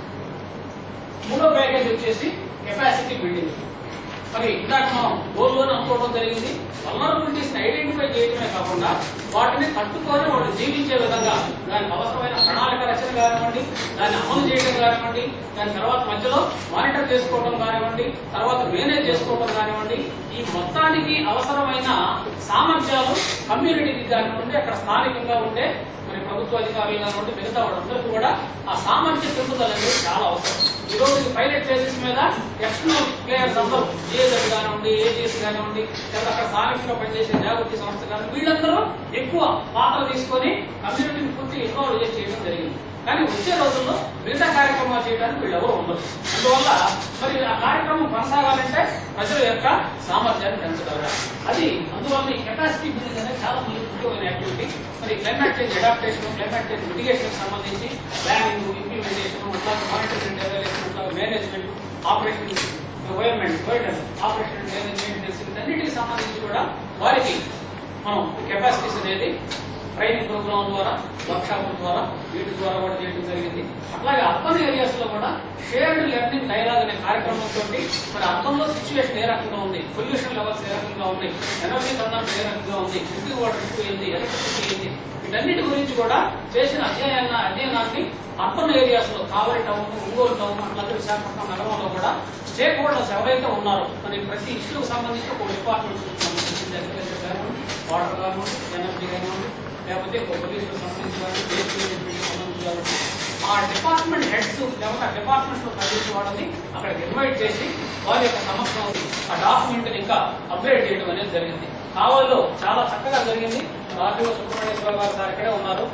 మూడో ప్యాకేజ్ వచ్చేసి కెపాసిటీ బిల్డింగ్. మరి ఇందాక మనం గోల్లోనే అనుకోవడం జరిగింది. వల్నరబిలిటీస్ ఐడెంటిఫై చేయడమే కాకుండా వాటిని తట్టుకొని వాళ్ళు జీవించే విధంగా దానికి అవసరమైన ప్రణాళిక రచన కానివ్వండి, దాన్ని అమలు చేయడం కానివ్వండి, దాని తర్వాత మధ్యలో మానిటర్ చేసుకోవడం కానివ్వండి, తర్వాత మేనేజ్ చేసుకోవడం కానివ్వండి, ఈ మొత్తానికి అవసరమైన సామర్థ్యాలు కమ్యూనిటీకి కానివ్వండి, అక్కడ స్థానికంగా ఉండే మరి ప్రభుత్వ అధికారులు కానివ్వండి, మిగతా వాళ్ళందరికీ కూడా ఆ సామర్థ్య పెరుగుదల అనేది చాలా అవసరం. ఈ రోజు పైలట్ బేసిస్ మీద ఎక్స్టర్నల్ ప్లేయర్స్ అందరూ ఏజెడ్ కానివ్వండి, ఏజీఎస్ కానివ్వండి, లేదా అక్కడ స్థానికంగా పనిచేసే జాగృతి సంస్థ కానీ వీళ్ళందరూ ఎక్కువ పాత్ర తీసుకొని కమ్యూనిటీని పూర్తి ఇన్వాల్వ్ చేయడం జరిగింది. కానీ వచ్చే రోజుల్లో మిగతా కార్యక్రమాలు చేయడానికి వీళ్ళెవరూ ఉండదు. అందువల్ల మరి ఆ కార్యక్రమం కొనసాగాలంటే ప్రజల యొక్క సామర్థ్యాన్ని పెంచగలగాలి. అది అందువల్ల ఈ కెపాసిటీ బిల్డింగ్ అనేది చాలా ముఖ్యమైన యాక్టివిటీ. మరి climate change adaptation, climate change mitigation సంబంధించి planning, implementation, monitoring, development, management, operation, government operation and management వీటన్నిటికి సంబంధించి కూడా వారికి మనం కెపాసిటీస్ అనేది ట్రైనింగ్ ప్రోగ్రామ్ ద్వారా, వర్క్ షాపుల ద్వారా, వీటి ద్వారా కూడా చేయడం జరిగింది. అట్లాగే అర్బన్ ఏరియాస్ లో కూడా షేర్డ్ లెర్నింగ్ డైలాగ్ అనే కార్యక్రమంతో మరి అర్బన్ లో సిచ్యువేషన్ ఏ రకంగా ఉంది, పొల్యూషన్ లెవెల్స్ ఏ రకంగా ఉంది, ఎనర్జీ కన్సంప్షన్ ఏ రకంగా ఉంది, డ్రింకింగ్ వాటర్ ఇష్యూ ఏంది, ఎలక్ట్రిసిటీ ఏంది, వీటన్నిటి గురించి కూడా చేసిన అధ్యయనాన్ని అర్బన్ ఏరియాస్ లో కావలి టౌన్, ఒంగోలు టౌన్, అట్లాగే విశాఖపట్నం నగరంలో కూడా స్టేక్ హోల్డర్స్ ఎవరైతే ఉన్నారో మరి ప్రతి ఇష్యూకి సంబంధించి ఒక డిపార్ట్మెంట్ అగ్రికల్చర్ కానివ్వండి, వాటర్ కానివ్వండి, ఎనర్జీ కానివ్వండి, లేకపోతే పొల్యూషన్ సంబంధించి సంబంధించి ఆ డిపార్ట్మెంట్ హెడ్స్ లేకపోతే ఆ డిపార్ట్మెంట్ లో పనిచేసే వాళ్ళని అక్కడికి ఇన్వైట్ చేసి వారి యొక్క సమక్షంలో ఆ డాక్యుమెంట్ ని ఇంకా అప్గ్రేడ్ చేయడం అనేది జరిగింది. కావలిలో చాలా చక్కగా జరిగింది. ఆర్టీఓ సుబ్రహ్మణ్యేశ్వర గారు సార్ ఇక్కడే ఉన్నారు.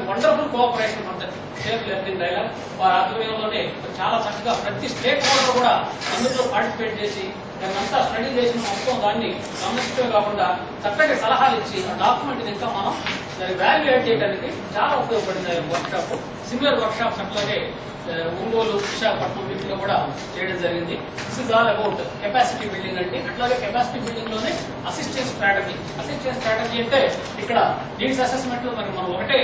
వండర్ఫుల్ కోఆపరేషన్ ఉంటుంది షేర్ లెర్నింగ్ డైలాగ్. వారి ఆధ్వర్యంలోనే చాలా చక్కగా ప్రతి స్టేక్ హోల్డర్ కూడా అందులో పార్టిసిపేట్ చేసి దాన్నంతా స్టడీ చేసిన మొత్తం దాన్ని గమనించడమే కాకుండా చక్కటి సలహాలు ఇచ్చి ఆ డాక్యుమెంట్ ఇంకా మనం దాన్ని వాల్యుయేట్ చేయడానికి చాలా ఉపయోగపడింది work shop. Similar work shops అట్లాగే ఒంగోలు, విశాఖపట్నం వీటిలో కూడా చేయడం జరిగింది. This is all about capacity building అంటే. అట్లాగే కెపాసిటీ బిల్డింగ్ లోనే అసిస్టెన్స్ స్ట్రాటజీ. అసిస్టెన్స్ స్ట్రాటజీ అంటే ఇక్కడ నీడ్స్ అసెస్మెంట్ మరి మనం ఒకటే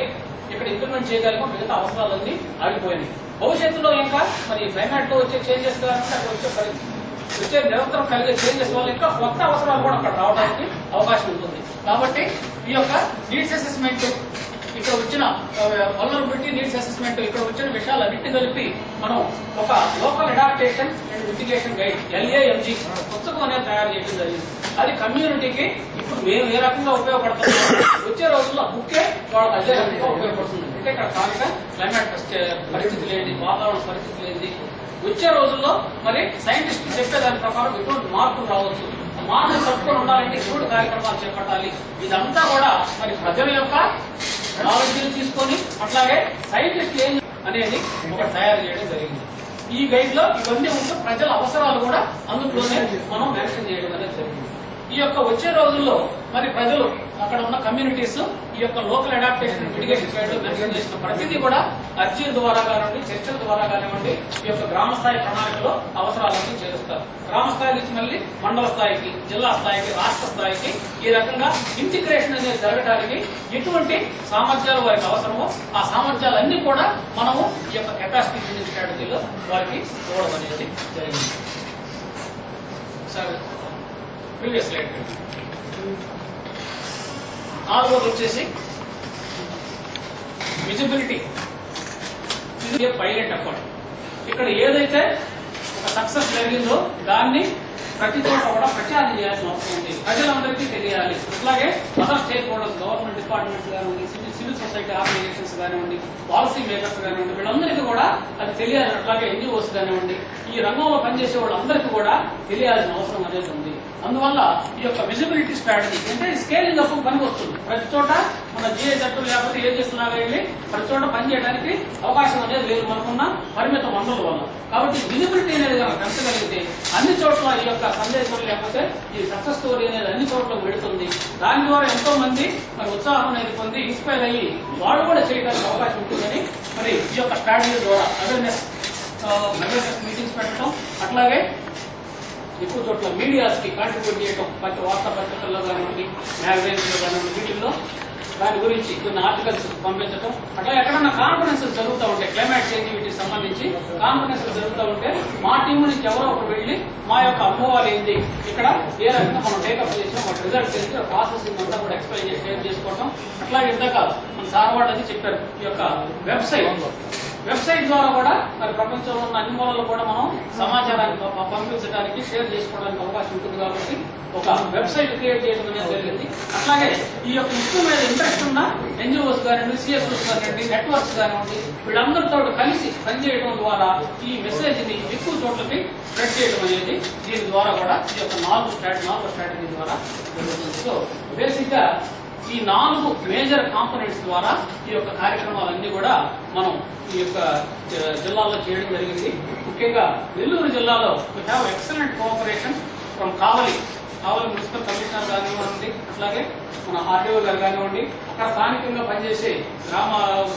ఇక్కడ ఇంప్లిమెంట్ చేయగలిగాం, మిగతా అవసరాలన్నీ ఆగిపోయినాయి. భవిష్యత్తులో ఇంకా మరి క్లైమేట్ లో వచ్చే చేంజెస్ కావాలంటే అక్కడ వచ్చే నిరంతరం కలిగే చేంజెస్ వల్ల ఇంకా కొత్త అవసరాలు కూడా అక్కడ రావడానికి అవకాశం ఉంటుంది. కాబట్టి ఈ యొక్క నీడ్స్ అసెస్మెంట్, ఇక్కడ వచ్చిన వల్నరబిలిటీ నీడ్స్ అసెస్మెంట్, ఇక్కడ వచ్చిన విషయాలన్నింటినీ కలిపి మనం ఒక local adaptation and mitigation guide LAMG పుస్తకం అనేది తయారు చేయడం జరిగింది. అది కమ్యూనిటీకి ఇప్పుడు మేము ఏ రకంగా ఉపయోగపడుతున్నాం, వచ్చే రోజుల్లో బుక్కే వాళ్ళకి అదే రకంగా ఉపయోగపడుతుంది. అంటే ఇక్కడ స్థానిక క్లైమేట్ పరిస్థితులు ఏంటి, వాతావరణ పరిస్థితులు ఏంటి, వచ్చే రోజుల్లో మరి సైంటిస్టులు చెప్పేదాని ప్రకారం ఎటువంటి మార్పులు రావచ్చు, మార్పులు తట్టుకొని ఉండాలంటే ఎటువంటి కార్యక్రమాలు చేపట్టాలి, ఇదంతా కూడా మరి ప్రజల యొక్క నాలెడ్జ్ తీసుకొని అట్లాగే సైంటిస్టులు ఏం అనేది ఒకటి తయారు చేయడం జరిగింది. ఈ గైడ్ లో ఇవన్నీ ఉంటే ప్రజల అవసరాలు కూడా అందులోనే మనం మెన్షన్ చేయడం అనేది జరిగింది. ఈ యొక్క వచ్చే రోజుల్లో మరి ప్రజలు అక్కడ ఉన్న కమ్యూనిటీస్ ఈ యొక్క లోకల్ అడాప్టేషన్ మిటిగేషన్ గైడ్ లో మెన్షన్ చేసిన ప్రతిదీ కూడా అర్జీల ద్వారా కానివ్వండి, చర్చల ద్వారా కానివ్వండి ఈ యొక్క గ్రామ స్థాయి ప్రణాళికలో అవసరాలన్నీ చేరుస్తారు. గ్రామ స్థాయి నుంచి మళ్ళీ మండల స్థాయికి, జిల్లా స్థాయికి, రాష్ట్ర స్థాయికి ఈ రకంగా ఇంటిగ్రేషన్ అనేది జరగడానికి ఎటువంటి సామర్థ్యాలు వారికి అవసరమో ఆ సామర్థ్యాలన్నీ కూడా మనము ఈ యొక్క కెపాసిటీ బిల్డింగ్ స్ట్రాటజీలో వారికి ఇవ్వడం అనేది జరిగింది. సరే, ప్రీవియస్ స్లైడ్. నాలుగోది వచ్చేసి విజిబిలిటీ. ఇది పైలట్ ఎఫర్ట్. ఇక్కడ ఏదైతే సక్సెస్ జరిగిందో దాన్ని ప్రతి చోట కూడా ప్రచారం చేయాల్సిన అవసరం ఉంది. ప్రజలందరికీ తెలియాలి. అట్లాగే other stake holders, government departments కానివ్వండి, సివిల్ సొసైటీ ఆర్గనైజేషన్స్ కానివ్వండి, పాలసీ మేకర్స్ కానివ్వండి, వీళ్ళందరికీ కూడా అది తెలియాలి. అట్లాగే ఎన్జిఓస్ కానివ్వండి, ఈ రంగంలో పనిచేసే వాళ్ళందరికీ కూడా తెలియాల్సిన అవసరం అనేది ఉంది. అందువల్ల ఈ యొక్క విజిబిలిటీ స్ట్రాటజీ అంటే స్కేలింగ్ అప్ పనికి వస్తుంది. ప్రతి చోట మన జిఐజెడ్ లేకపోతే ఏజెస్ లాగా వెళ్ళి ప్రతి చోట పనిచేయడానికి అవకాశం అనేది లేదు మనకున్న పరిమిత వనరుల వల్ల. కాబట్టి విజిబిలిటీ అనేది కనుక పెంచగలిగితే అన్ని చోట్ల ఈ యొక్క సందేశం లేకపోతే ఈ సక్సెస్ స్టోరీ అనేది అన్ని చోట్ల వెళుతుంది. దాని ద్వారా ఎంతో మంది మరి ఉత్సాహం అనేది పొంది ఇన్స్పైర్ అయ్యి వాళ్ళు కూడా చేయడానికి అవకాశం ఉంటుందని మరి ఈ యొక్క స్ట్రాటజీ ద్వారా అవేర్నెస్ మీటింగ్స్ పెట్టడం, అట్లాగే ఎక్కువ చోట్ల మీడియాస్ కి కాంట్రిబ్యూట్ చేయడం, వార్తాపత్రికల్లో కానివ్వండి, మ్యాగజైన్స్ లో కానివ్వండి, వీటిల్లో దాని గురించి కొన్ని ఆర్టికల్స్ పంపించడం, అట్లా ఎక్కడన్నా కాన్ఫరెన్సెస్ జరుగుతూ ఉంటాయి క్లైమేట్ చేంజ్ వీటికి సంబంధించి కాన్ఫరెన్సెస్ జరుగుతూ ఉంటే మా టీం నుంచి ఎవరో ఒకరు వెళ్ళి మా యొక్క అనుభవాలు ఏంటి, ఇక్కడ ఏ రకంగా మనం టేకప్ చేసినా వాటి రిజల్ట్స్ ఏంటి, ప్రాసెసింగ్ అంతా కూడా ఎక్స్ప్లెయిన్ చేసి షేర్ చేసుకోవడం. అట్లాగే ఇందాక మన సార్ వాళ్ళు అది చెప్పారు, ఈ యొక్క వెబ్సైట్ ద్వారా కూడా మరి ప్రపంచంలో ఉన్న అన్ని మూలల్లో కూడా మనం సమాచారాన్ని పంపించడానికి షేర్ చేసుకోవడానికి అవకాశం ఉంటుంది. కాబట్టి ఒక వెబ్సైట్ క్రియేట్ చేయడం అనేది జరిగింది. అట్లాగే ఈ యొక్క ఇష్యూ మీద ఇంట్రెస్ట్ ఉన్న ఎన్జిఓస్ కానివ్వండి, సిఎస్ఓస్ కానివ్వండి, నెట్వర్క్స్ కానివ్వండి, వీళ్ళందరితో కలిసి పనిచేయడం ద్వారా ఈ మెసేజ్ ని ఎక్కువ చోట్లకి స్ప్రెడ్ చేయడం అనేది దీని ద్వారా కూడా ఈ యొక్క నాలుగు స్ట్రాటజీ ద్వారా జరుగుతుంది. సో బేసిక్ గా ఈ 4 మేజర్ కాంపోనెంట్స్ ద్వారా ఈ యొక్క కార్యక్రమాలన్నీ కూడా మనం ఈ యొక్క జిల్లాలో చేయడం జరిగింది. ముఖ్యంగా నెల్లూరు జిల్లాలో we have excellent cooperation from Kavali municipal commissioner కానివ్వండి, అట్లాగే మన ఆర్డీఓ గారు కానివ్వండి, అక్కడ స్థానికంగా పనిచేసే గ్రామ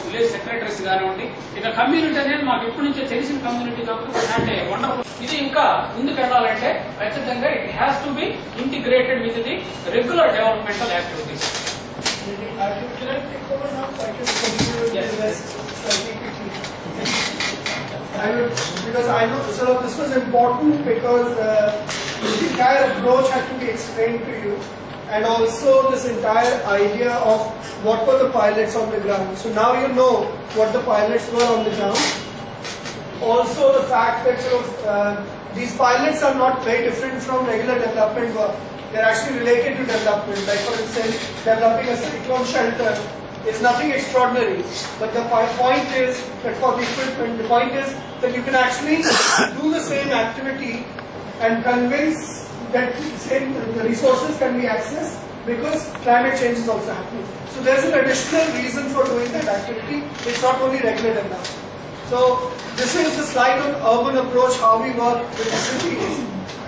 విలేజ్ సెక్రటరీస్ కానివ్వండి, ఇక కమ్యూనిటీ అనేది మాకు ఇప్పటి నుంచే తెలిసిన కమ్యూనిటీ కాబట్టి అంటే వండర్ఫుల్. ఇది ఇంకా ముందుకు వెళ్ళాలంటే ఖచ్చితంగా it has to be integrated with the regular developmental activities. I should take over now. I should continue with the rest slightly quickly. Because I know, so this was important because the entire approach had to be explained to you, and also this entire idea of what were the pilots on the ground. So now you know what the pilots were on the ground. Also the fact that these pilots are not very different from regular development work. They're actually related to development. Like for instance, developing a cyclone shelter is nothing extraordinary. But the point is that for the equipment, the point is that you can actually do the same activity and convince that the resources can be accessed because climate change is also happening. So there's an additional reason for doing that activity. It's not only regular development. So this is the slide on urban approach, how we work with the cities.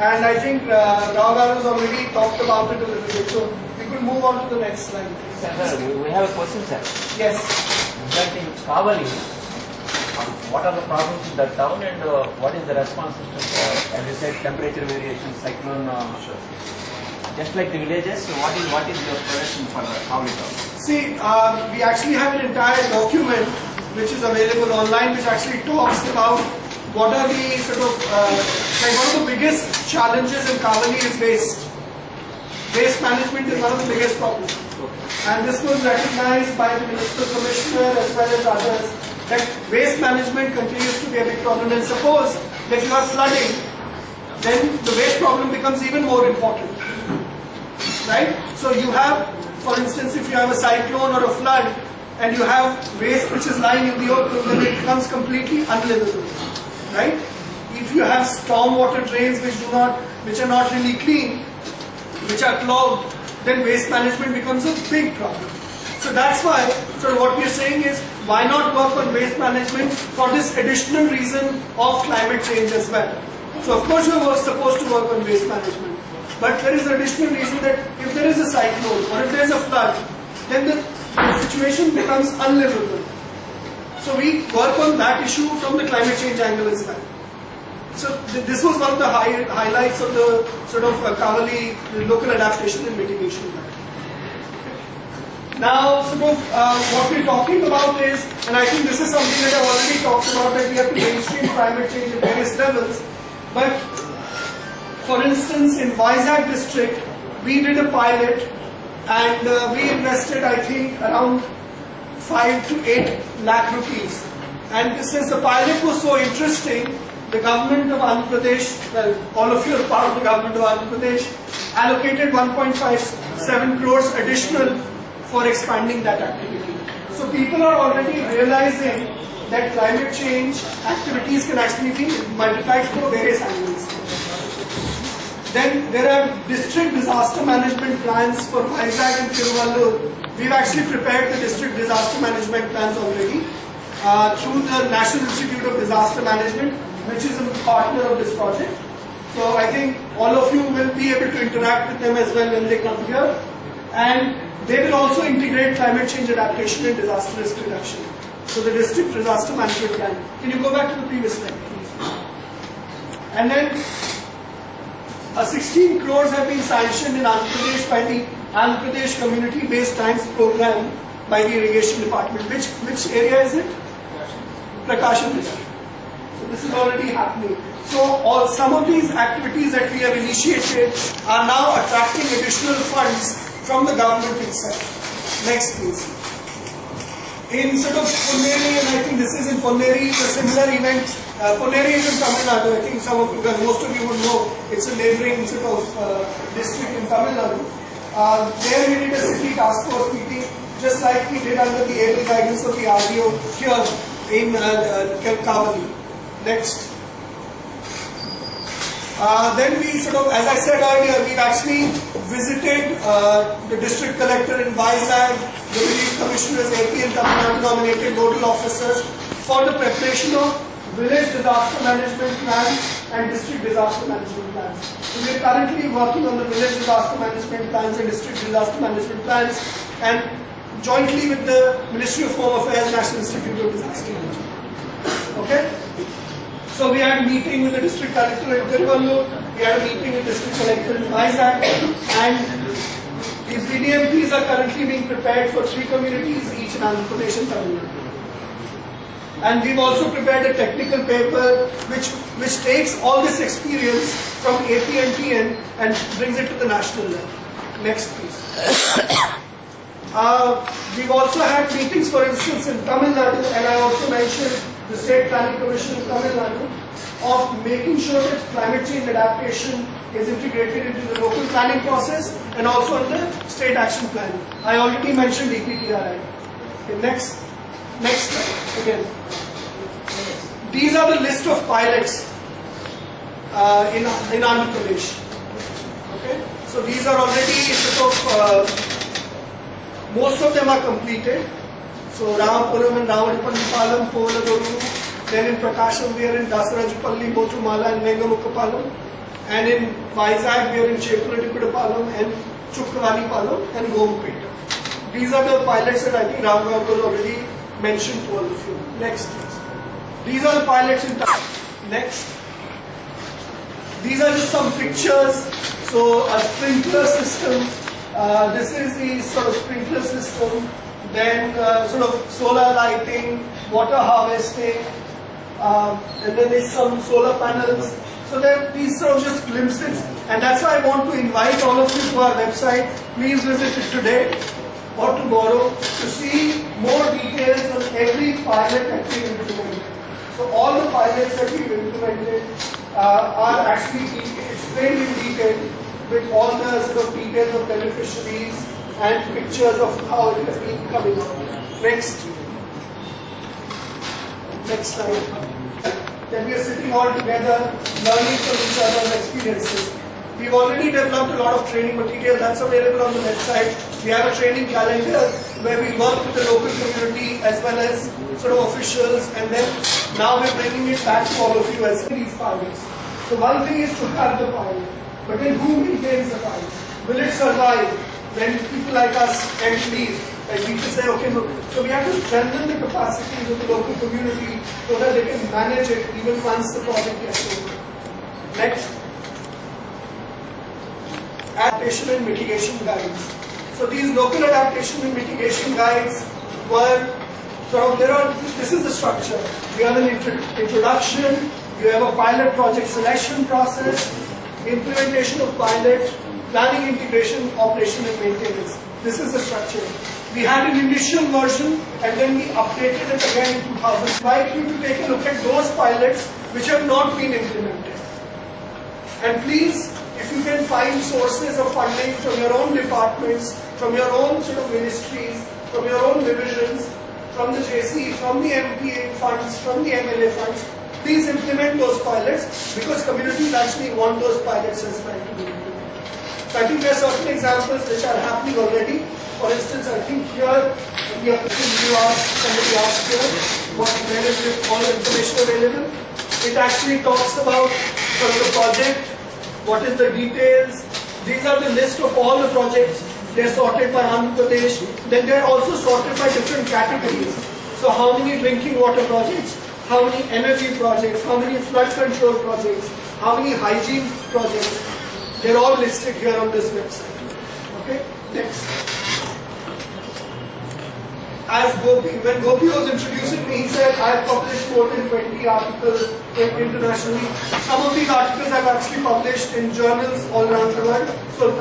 And I think Rao has already talked about it a little bit. So we could move on to the next slide. Sir, we have a question, sir. Yes. That in Kavali, what are the problems in that town and what is the response system for, as you said, temperature variation, cyclone? Just like the villages, what is your projection for Kavali town? See, we actually have an entire document which is available online, which actually talks about what are the sort of like one of the biggest challenges in Kavali is waste. Waste management is one of the biggest problems. And this was recognized by the municipal commissioner as well as others that waste management continues to be a big problem. And suppose that you are flooding, then the waste problem becomes even more important. Right? So you have, for instance, if you have a cyclone or a flood and you have waste which is lying in the open, then it becomes completely unlivable. Right? If you have storm water drains which are not really clean, which are clogged, then waste management becomes a big problem. So that's why, so what we are saying is, why not work on waste management for this additional reason of climate change as well. So of course you are supposed to work on waste management, but there is an additional reason that if there is a cyclone or if there is a flood, then the situation becomes unlivable. So we work on that issue from the climate change angle as well. So this was one of the highlights of the sort of Kavali local adaptation and mitigation. Now, sort of what we're talking about is, and I think this is something that I've already talked about, that we have to mainstream climate change at various levels. But for instance, in Vizag district, we did a pilot and we invested, I think, around 5 to 8 lakh rupees. And since the pilot was so interesting, the government of Andhra Pradesh, well, all of you are part of the government of Andhra Pradesh, allocated 1.57 crores additional for expanding that activity. So people are already realizing that climate change activities can actually be multiplied from various angles. Then there are district disaster management plans for Vizag and Tiruvallur. We've actually prepared the district disaster management plans already through the National Institute of Disaster Management, which is a partner of this project. So I think all of you will be able to interact with them as well when they come here. And they will also integrate climate change adaptation and disaster risk reduction. So the district disaster management plan. Can you go back to the previous slide, please? And then 16 crores have been sanctioned in Andhra Pradesh by the Andhra Pradesh Community-Based Tanks Program by the Irrigation Department. Which area is it? Prakashan River. So this is already happening. So some of these activities that we have initiated are now attracting additional funds from the government itself. Next please. In sort of Ponneri, and I think this is in Ponneri, a similar event. Ponneri is in Tamil Nadu. I think most of you would know it's a neighboring sort of district in Tamil Nadu. There we did a city task force meeting, just like we did under the able guidance of the RDO here in Kavali. Next. Then we sort of, as I said earlier, we've actually visited the district collector in Vizag, the relief commissioners, AP and Tamil Nadu nominated nodal officers for the preparation of village disaster management plans and district disaster management plans. So we are currently working on the village disaster management plans and district disaster management plans, and jointly with the Ministry of Home Affairs, National Institute of Disaster Management. Okay? So we had a meeting with the district collector in Tiruvallur, we had a meeting with the district collector in Vizag, and these VDMPs are currently being prepared for 3 communities, each in Andhra Pradesh and Tamil Nadu. And we've also prepared a technical paper which takes all this experience from AP and TN and brings it to the national level. Next please. We've also had meetings, for instance, in Tamil Nadu, and I also mentioned the State Planning Commission in Tamil Nadu, of making sure that climate change adaptation is integrated into the local planning process and also in the state action plan. I already mentioned DPTRI. Okay, next slide again. These are the list of pilots in Andhra Pradesh. Okay, so these are already sort of most of them are completed. So Ramapuram and Ravanipalam, Povalagoru, then in Prakasham we are in Dasarajapalli, Bothumala and Vengamukkapalam, and in Vizag we are in Chepuladipidapalam and Chukkavanipalam and Gompeta. These are the pilots that I think Ram Gaur already mentioned to all of you. Next please. These are the pilots in time. Next. These are just some pictures. So a sprinkler system. This is the sort of sprinkler system. Then sort of solar lighting, water harvesting, and then there's some solar panels. So there these sort of just glimpses, and that's why I want to invite all of you to our website. Please visit it today or tomorrow to see more details on every pilot that we implemented. So all the pilots that we've implemented are actually explained in detail with all the sort of details of beneficiaries and pictures of how it has been coming out. Next slide. Then we are sitting all together, learning from each other's experiences. We've already developed a lot of training material that's available on the website. We have a training calendar where we work with the local community as well as sort of officials, and then now we're bringing it back to all of you as these pilots. So one thing is to have the pilot, but then who maintains the pilot? Will it survive when people like us end leave? Like people say, okay, no. So we have to strengthen the capacities of the local community so that they can manage it even once the project gets over. Next. Adaptation and mitigation guides. So these local adaptation and mitigation guides were sort of, this is the structure. We have an introduction, you have a pilot project selection process, implementation of pilot, planning, integration, operation and maintenance. This is the structure. We had an initial version and then we updated it again in 2000. I invite you to take a look at those pilots which have not been implemented. And please, if you can find sources of funding from your own departments, from your own sort of ministries, from your own divisions, from the JC, from the MPA funds, from the MLA funds, please implement those pilots, because communities actually want those pilots as well to be implemented. So I think there are certain examples which are happening already. For instance, I think here, somebody asked here, where is all the information available? It actually talks about sort of the project, what is the details. These are the list of all the projects. They're sorted by Andhra Pradesh. Then they're also sorted by different categories. So how many drinking water projects, how many energy projects, how many flood control projects, how many hygiene projects. They're all listed here on this website. Okay, next. As when Gopi was introducing me, he said, I have published more than 20 articles internationally. Some of these articles I've actually published in journals all around the world. So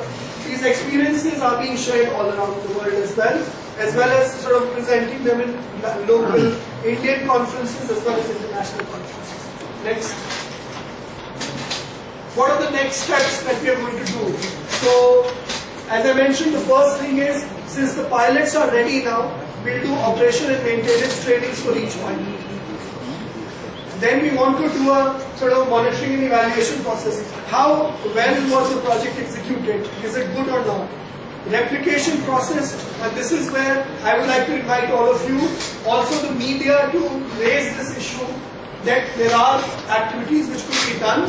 these experiences are being shared all around the world as well as sort of presenting them in local Indian conferences as well as international conferences. Next. What are the next steps that we are going to do? So, as I mentioned, the first thing is, since the pilots are ready now, we'll do operation and maintenance trainings for each pilot. Then we want to do a sort of monitoring and evaluation process. How well was the project executed? Is it good or not? Replication process, and this is where I would like to invite all of you, also the media, to raise this issue that there are activities which could be done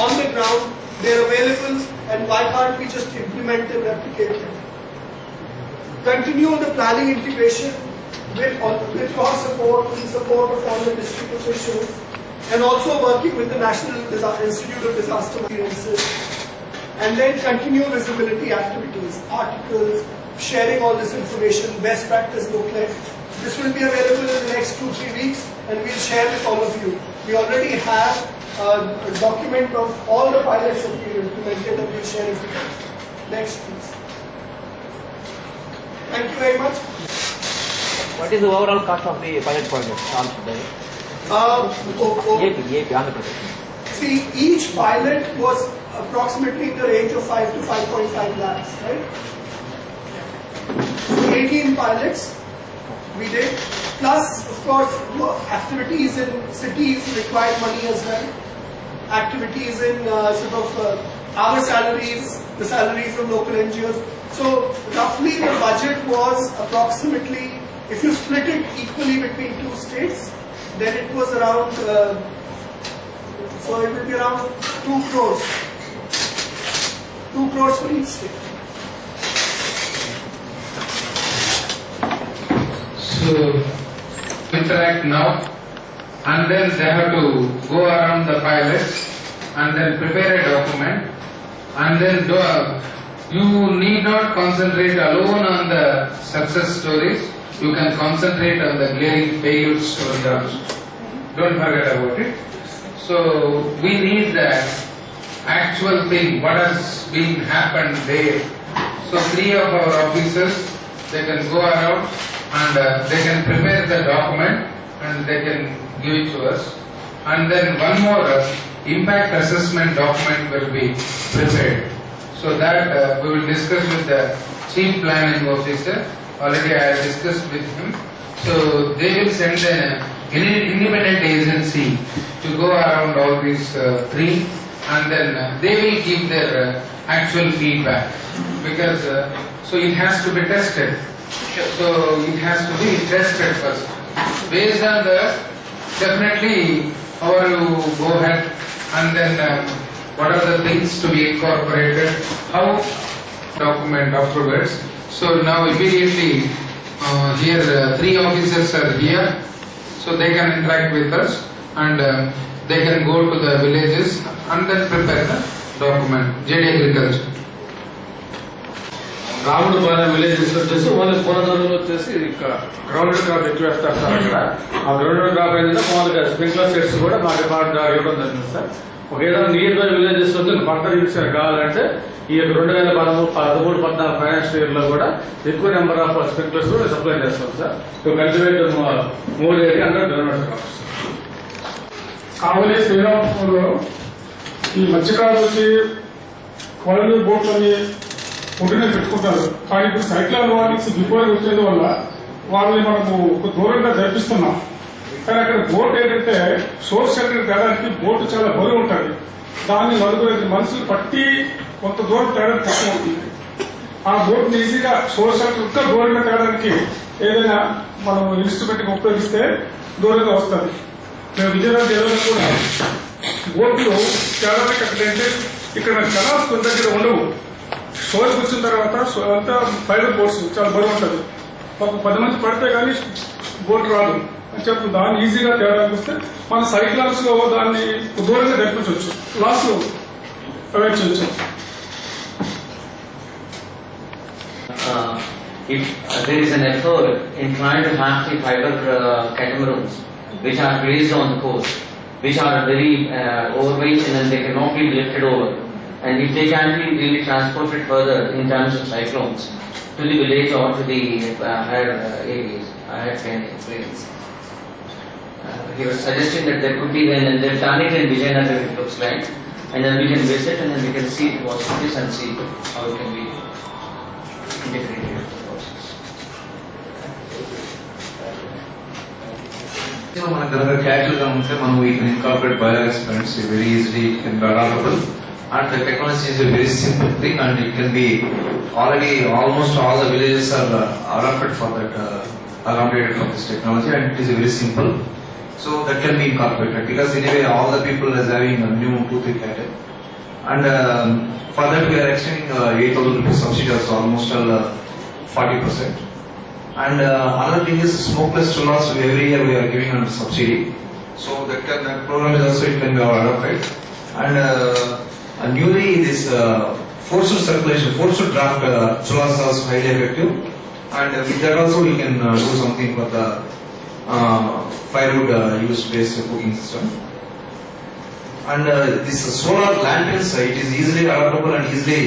on the ground, they're available, and why can't we just implement and replicate them? Continue the planning integration with your support, with the support of all the district officials, and also working with the National Institute of Disaster Resilience. And then continue visibility activities, articles, sharing all this information, best practice booklet. This will be available in the next 2-3 weeks, and we'll share with all of you. We already have a document of all the pilots that we implemented, and we'll share it with you. Next, please. Thank you very much. What is the overall cost of the pilot project? AP, Andhra Pradesh. See, each pilot was approximately in the range of 5 to 5.5 lakhs, right? So 18 pilots we did, plus of course activities in cities required money as well. Activities in our salaries, the salaries of local NGOs. So roughly the budget was approximately, if you split it equally between 2 states, then it was around, so it will be around 2 crores. 2 crores for each state. So, interact now, and then they have to go around the pilots and then prepare a document, and then you need not concentrate alone on the success stories. You can concentrate on the glaring failures also. Don't forget about it. So we need the actual thing, what has been happened there. So 3 of our officers, they can go around and they can prepare the document and they can give it to us. And then one more impact assessment document will be prepared. So that we will discuss with the chief planning officer. Already I have discussed with him. So they will send an independent agency to go around all these 3, and then they will give their actual feedback, because so it has to be tested. So it has to be tested first. Based on that, definitely how you go ahead, and then what are the things to be incorporated, how document afterwards. So now immediately here 3 officers are here, so they can interact with us, and they can go to the villages and then prepare the document. JD Agriculture. Ramudupalem villages వచ్చేసి ఓన్లీ పూర్వదూరులో వచ్చేసి ఇక్కడ గ్రౌండెడ్ క్రాప్ ఎక్కువ వేస్తారు సార్. అక్కడ ఆ గ్రౌండెడ్ క్రాప్ ఏంటంటే మామూలుగా స్ప్రింక్లర్ సెట్స్ కూడా మా డిపార్ట్మెంట్ ఇవ్వడం జరిగింది సార్. ఒక ఏదైనా నియర్ బై విలేజెస్ లో పంట యూస్ కావాలంటే ఈ 2013-14 ఫైనాన్షియల్ ఇయర్ లో కూడా ఎక్కువ నెంబర్ ఆఫ్ స్ప్రింక్లర్స్ కూడా సప్లై చేస్తాం sir. To cultivate more area under grounded crops. Kavali శ్రీరాంపూర్లో ఈ మత్స్యకారులు వచ్చి వలలు బోట్లని ఒడ్డునే పెట్టుకుంటారు. కానీ ఇప్పుడు సైక్లాన్ వార్నింగ్స్ బిఫోర్ వచ్చేది వల్ల వాళ్ళని మనము ఒక దూరంగా జరిపిస్తున్నాం. కానీ అక్కడ బోట్ ఏంటంటే సోర్స్ సెంటర్ తేడానికి బోట్ చాలా బరువు ఉంటుంది. దాన్ని 4-5 మనుషులు పట్టి కొంత దూరం తేడానికి కష్టం అవుతుంది. ఆ బోట్ ఈజీగా సోర్స్ సెంటర్ ఇంకా దూరంగా తేడానికి ఏదైనా మనం ఇన్స్ట్రుమెంట్ ఉపయోగిస్తే దూరంగా వస్తుంది. మేము విజయనగరం జిల్లాలో కూడా బోట్లు తేడానికి అక్కడంటే ఇక్కడ కెనాల్స్ కొన్ని దగ్గర ఉండవు. సోర్స్ వచ్చిన తర్వాత అంతా ఫైబర్ బోట్స్ చాలా బరువు ఉంటుంది. ఒక 10 మంది పడితే కానీ బోట్ రాదు అని చెప్పి దాన్ని ఈజీగా తేడానికి వస్తే మన సైక్లాన్స్ లో దాన్ని దూరంగా తెప్పించవచ్చు, లాస్ అవాయిడ్ చేయొచ్చు. If there is an effort in trying to have the fiber catamarans which are raised on the coast, which are very overweight and then they cannot be lifted over, and if they can be really transported further in terms of cyclones to the village or to the higher areas, higher plains. He was suggesting that there could be then, and they've done it in Vijayanagar, it looks like, and then we can visit and then we can see the possibilities and see how it can be integrated into the process. మన దగ్గర క్యాజువల్ గా ఉంటే మనం we can incorporate bioexperiments very easily it can be adaptable and the technology is a very simple thing and it can be already almost all the villages are adapted for that accommodated for this technology and it is very simple, so that can be incorporated because anyway all the people is having a new 2-3 category and for that we are extending 8,000 rupees subsidy also almost 40%. And another thing is smokeless chullas every year we are giving under subsidy, so that program is also it can be adopted. And newly this forced circulation, forced draft chullas is also highly effective, and with that also we can do something for the firewood use based cooking system. And this solar lanterns, it is easily adaptable and easily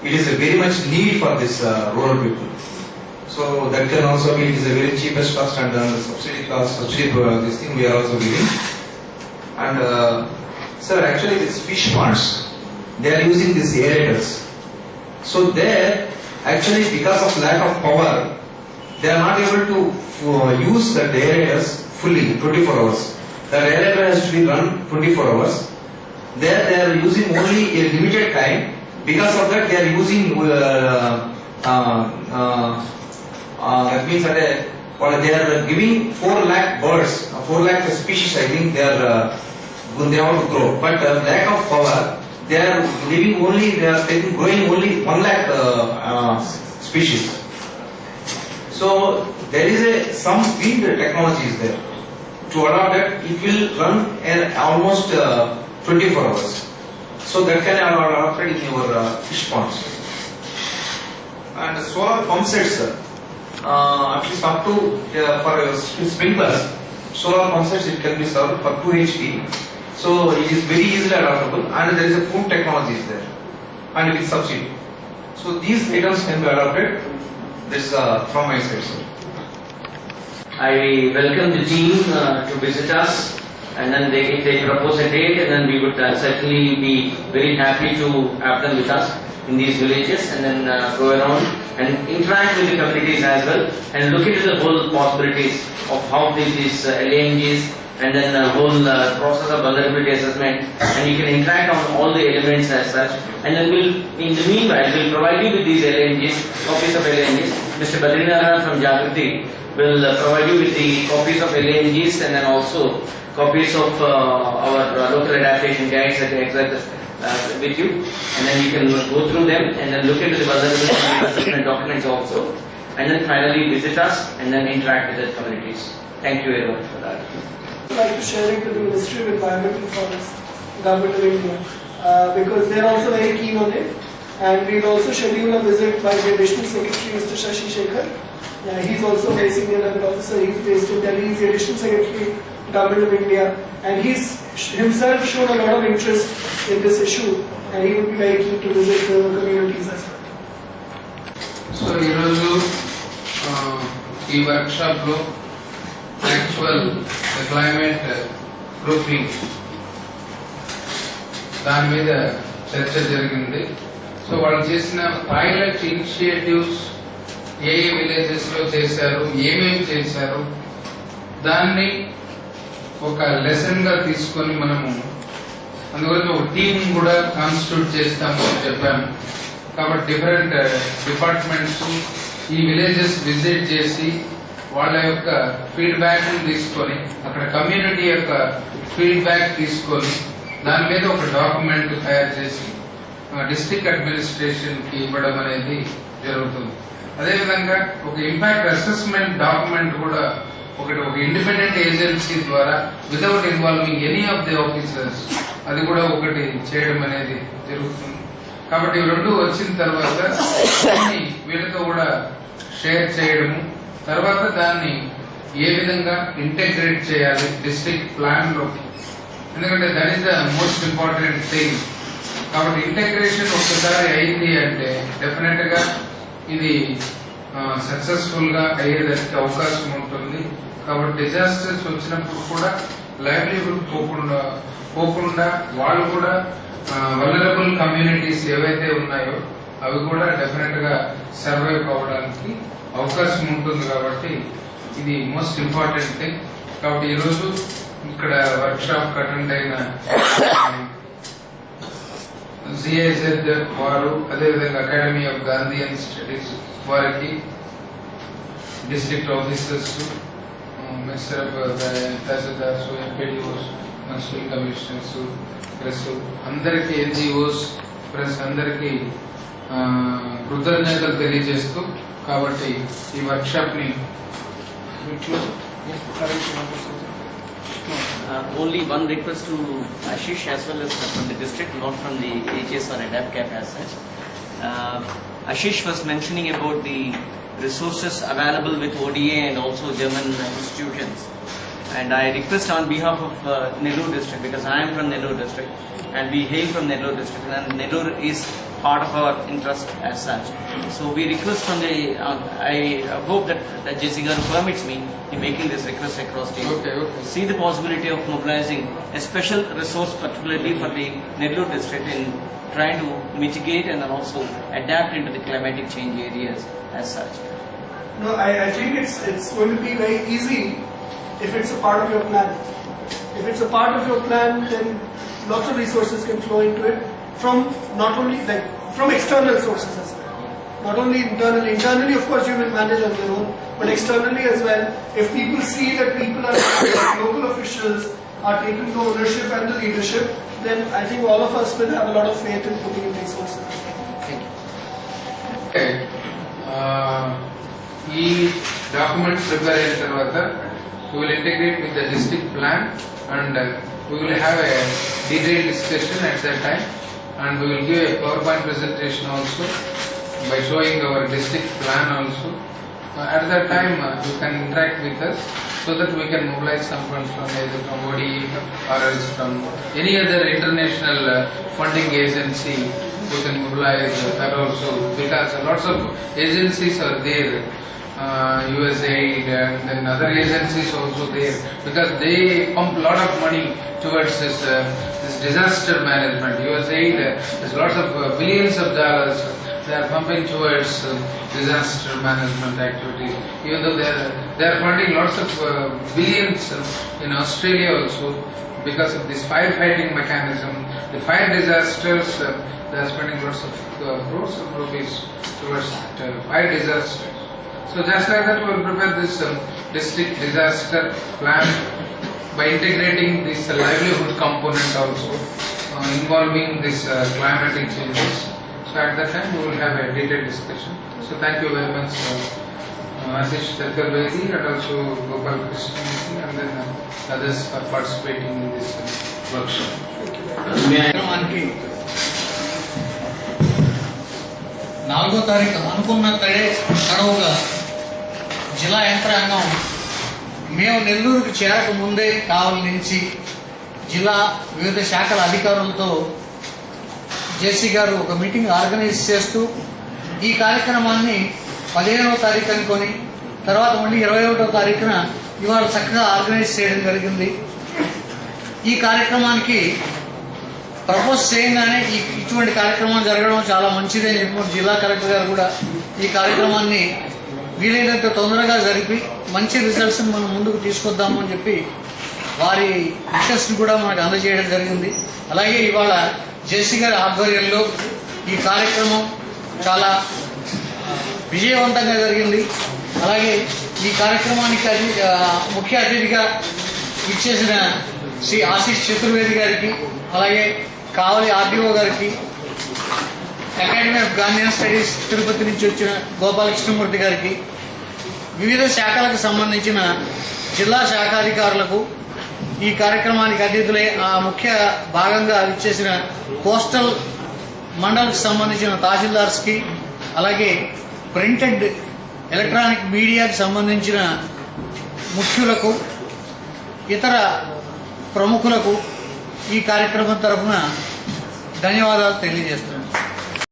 it is a very much need for this rural people. So that can also be, it is a very cheapest cost and the subsidy cost, subsidy this thing we are also giving. And sir, actually these fish ponds, they are using these aerators. So there, actually because of lack of power, they are not able to use the aerators fully 24 hours. The aerator has to be run 24 hours. There they are using only a limited time. Because of that they are using that means that they are giving 4 lakh birds, 4 lakh species I think they are they have to grow. But lack of power, they are living only, they are growing only 1 lakh species. So there is some wind technology is there. To adopt that, it will run almost 24 hours. So that can be adopted in your fish ponds. And solar pump sets, at least up to for sprinklers, solar pump sets it can be served for 2 HP. So it is very easily adaptable, and there is a pump technology is there, and with subsidy. So these items can be adopted. This from my side, sir. I welcome the team to visit us, and then if they propose a date, and then we would certainly be very happy to have them with us in these villages, and then go around and interact with the communities as well, and look into the whole possibilities of how these LNGs and then the whole process of vulnerability assessment, and you can interact on all the elements as such, and then in the meanwhile we'll provide you with these LNGs, copies of LNGs. Mr. Badrinarayan from Jagriti will provide you with the copies of LNGs and then also copies of our local adaptation guides that exact with you, and then you can go through them and then look into the vulnerability assessment documents also, and then finally visit us and then interact with the communities. Thank you very much for that. I'd like to share it with the Ministry of Environmental Forest, Government of India, because they are also very keen on it. And we'll also schedule a visit by the Additional Secretary, Mr. Shashi Shekhar. He's also a very senior level officer. He's based in Delhi. He's the Additional Secretary, Government of India, and he's himself shown a lot of interest in this issue, and he would be very keen to visit the communities as well. So ఈరోజు ఈ వర్క్షాప్లో యాక్చువల్ క్లైమేట్ ప్రూఫింగ్ దాని మీద చర్చ జరిగింది. సో వాళ్ళు చేసిన పైలట్ ఇనిషియేటివ్స్ ఏ విలేజెస్ లో చేశారు, ఏమేమి చేశారు, దాన్ని ఒక లెసన్ గా తీసుకొని మనము అందువల్ల ఒక టీం కూడా కాన్స్టిట్యూట్ చేస్తామని చెప్పాము. కాబట్టి డిఫరెంట్ డిపార్ట్మెంట్స్ ఈ విలేజెస్ విజిట్ చేసి వాళ్ళ యొక్క ఫీడ్బ్యాక్ తీసుకొని అక్కడ కమ్యూనిటీ యొక్క ఫీడ్బ్యాక్ తీసుకొని దాని మీద ఒక డాక్యుమెంట్ తయారు చేసి డిస్ట్రిక్ట్ అడ్మినిస్ట్రేషన్ కి ఇవ్వడం అనేది జరుగుతుంది. అదేవిధంగా ఒక ఇంపాక్ట్ అసెస్మెంట్ డాక్యుమెంట్ కూడా ఒక ఇండిపెండెంట్ ఏజెన్సీ ద్వారా without involving any of the officers అది కూడా ఒకటి చేయడం అనేది జరుగుతుంది. కాబట్టి ఇవి రెండు వచ్చిన తర్వాత దాన్ని వీళ్ళతో కూడా షేర్ చేయడము, తర్వాత దాన్ని ఏ విధంగా ఇంటెగ్రేట్ చేయాలి డిస్ట్రిక్ట్ ప్లాన్ లో, ఎందుకంటే that is the most important thing. కాబట్టి ఇంటెగ్రేషన్ ఒక్కసారి అయింది అంటే డెఫినెట్ గా ఇది సక్సెస్ఫుల్ గా అయ్యేదానికి అవకాశం ఉంటుంది. కాబట్టి డిజాస్టర్స్ వచ్చినప్పుడు కూడా లైవ్లీహుడ్ పోకుండా వాళ్ళు కూడా వల్నరబుల్ కమ్యూనిటీస్ ఏవైతే ఉన్నాయో అవి కూడా డెఫినెట్ గా సర్వైవ్ అవ్వడానికి అవకాశం ఉంటుంది. కాబట్టి ఇది మోస్ట్ ఇంపార్టెంట్ థింగ్. కాబట్టి ఈరోజు ఇక్కడ వర్క్ షాప్ అటెండ్ అయిన జిఐజెడ్ వారు, అదేవిధంగా అకాడమీ ఆఫ్ గాంధీయన్ స్టడీస్ వారికి, district officers, minister tahsildars, MPDOs, municipal commissioners, press అందరికీ, ఎన్జిఓస్, ప్రెస్ అందరికీ కృతజ్ఞతలు తెలియజేస్తూ కాబట్టి ఈ వర్క్ షాప్ ని Only one request to Ashish as well as from the district, not from the HS or ADAPCAP as such. Ashish was mentioning about the resources available with ODA and also German institutions. And I request on behalf of Nellore district, because I am from Nellore district and we hail from Nellore district, and Nellore is part of our interest as such. So we request from the, I hope that JC Garu permits me in making this request across the Okay. see the possibility of mobilizing a special resource particularly for the Nellore district in trying to mitigate and also adapt into the climatic change areas as such. No, I think it's going to be very easy if it's a part of your plan. If it's a part of your plan, then lots of resources can flow into it from not only from external sources as well. Not only internally. Internally, of course, you will manage on your own, but externally as well. If people see that people are local officials are taking the ownership and the leadership, then I think all of us will have a lot of faith in putting in resources. Thank you. Okay. ఈ డాక్యుమెంట్ ప్రిపేర్ అయిన తర్వాత we will integrate with the district plan and we will have a detailed discussion at that time, and we will give a PowerPoint presentation also by showing our district plan also. At that time you can interact with us so that we can mobilize some funds from either from ODE or else from any other international funding agency. We can mobilize that also, because lots of agencies are there, USAID and then other agencies also there, because they pump a lot of money towards this disaster management. USAID has lots of billions of dollars they are pumping towards disaster management activities. Even though they are funding lots of billions in Australia also, because of this firefighting mechanism. The fire disasters, they are spending lots of crores of rupees towards fire disasters. So just like that, we will prepare this district disaster plan by integrating this livelihood component also, involving this climatic changes. So at that time, we will have a detailed discussion. So thank you very much, Ashish Chaturvedi and also Gopal Krishnamurthy and then others for participating in this workshop. కార్యక్రమానికి 4వ తారీఖు అనుకున్నట్టే గడువుగా జిల్లా యంత్రాంగం మేము నెల్లూరుకు చేరక ముందే కావలి నుంచి జిల్లా వివిధ శాఖల అధికారులతో జేసీ గారు ఒక మీటింగ్ ఆర్గనైజ్ చేస్తూ ఈ కార్యక్రమాన్ని 15వ తారీఖు అనుకొని తర్వాత మళ్ళీ 21వ తారీఖున ఇవాళ చక్కగా ఆర్గనైజ్ చేయడం జరిగింది. ఈ కార్యక్రమానికి ప్రపోజ్ చేయగానే ఇటువంటి కార్యక్రమాలు జరగడం చాలా మంచిది అని చెప్పి జిల్లా కలెక్టర్ గారు కూడా ఈ కార్యక్రమాన్ని వీలైనంత తొందరగా జరిపి మంచి రిజల్ట్స్ మనం ముందుకు తీసుకొద్దాము అని చెప్పి వారి విషెస్ కూడా మనకు అందజేయడం జరిగింది. అలాగే ఇవాళ జేసీ గారి ఆధ్వర్యంలో ఈ కార్యక్రమం చాలా విజయవంతంగా జరిగింది. అలాగే ఈ కార్యక్రమానికి ముఖ్య అతిథిగా ఇచ్చేసిన శ్రీ ఆశీష్ చతుర్వేది గారికి, అలాగే కావలి ఆర్డీఓ గారికి, academy of Gandhian studies Tirupati నుంచి వచ్చిన గోపాలకృష్ణమూర్తి గారికి, వివిధ శాఖలకు సంబంధించిన జిల్లా శాఖాధికారులకు, ఈ కార్యక్రమానికి అతిథులై ముఖ్య భాగంగా ఇచ్చేసిన కోస్టల్ మండల్కి సంబంధించిన తహసీల్దార్స్కి, అలాగే ప్రింటెడ్ ఎలక్ట్రానిక్ మీడియాకి సంబంధించిన ముఖ్యులకు, ఇతర ప్రముఖులకు ఈ కార్యక్రమం తరఫున ధన్యవాదాలు తెలియజేస్తున్నాను.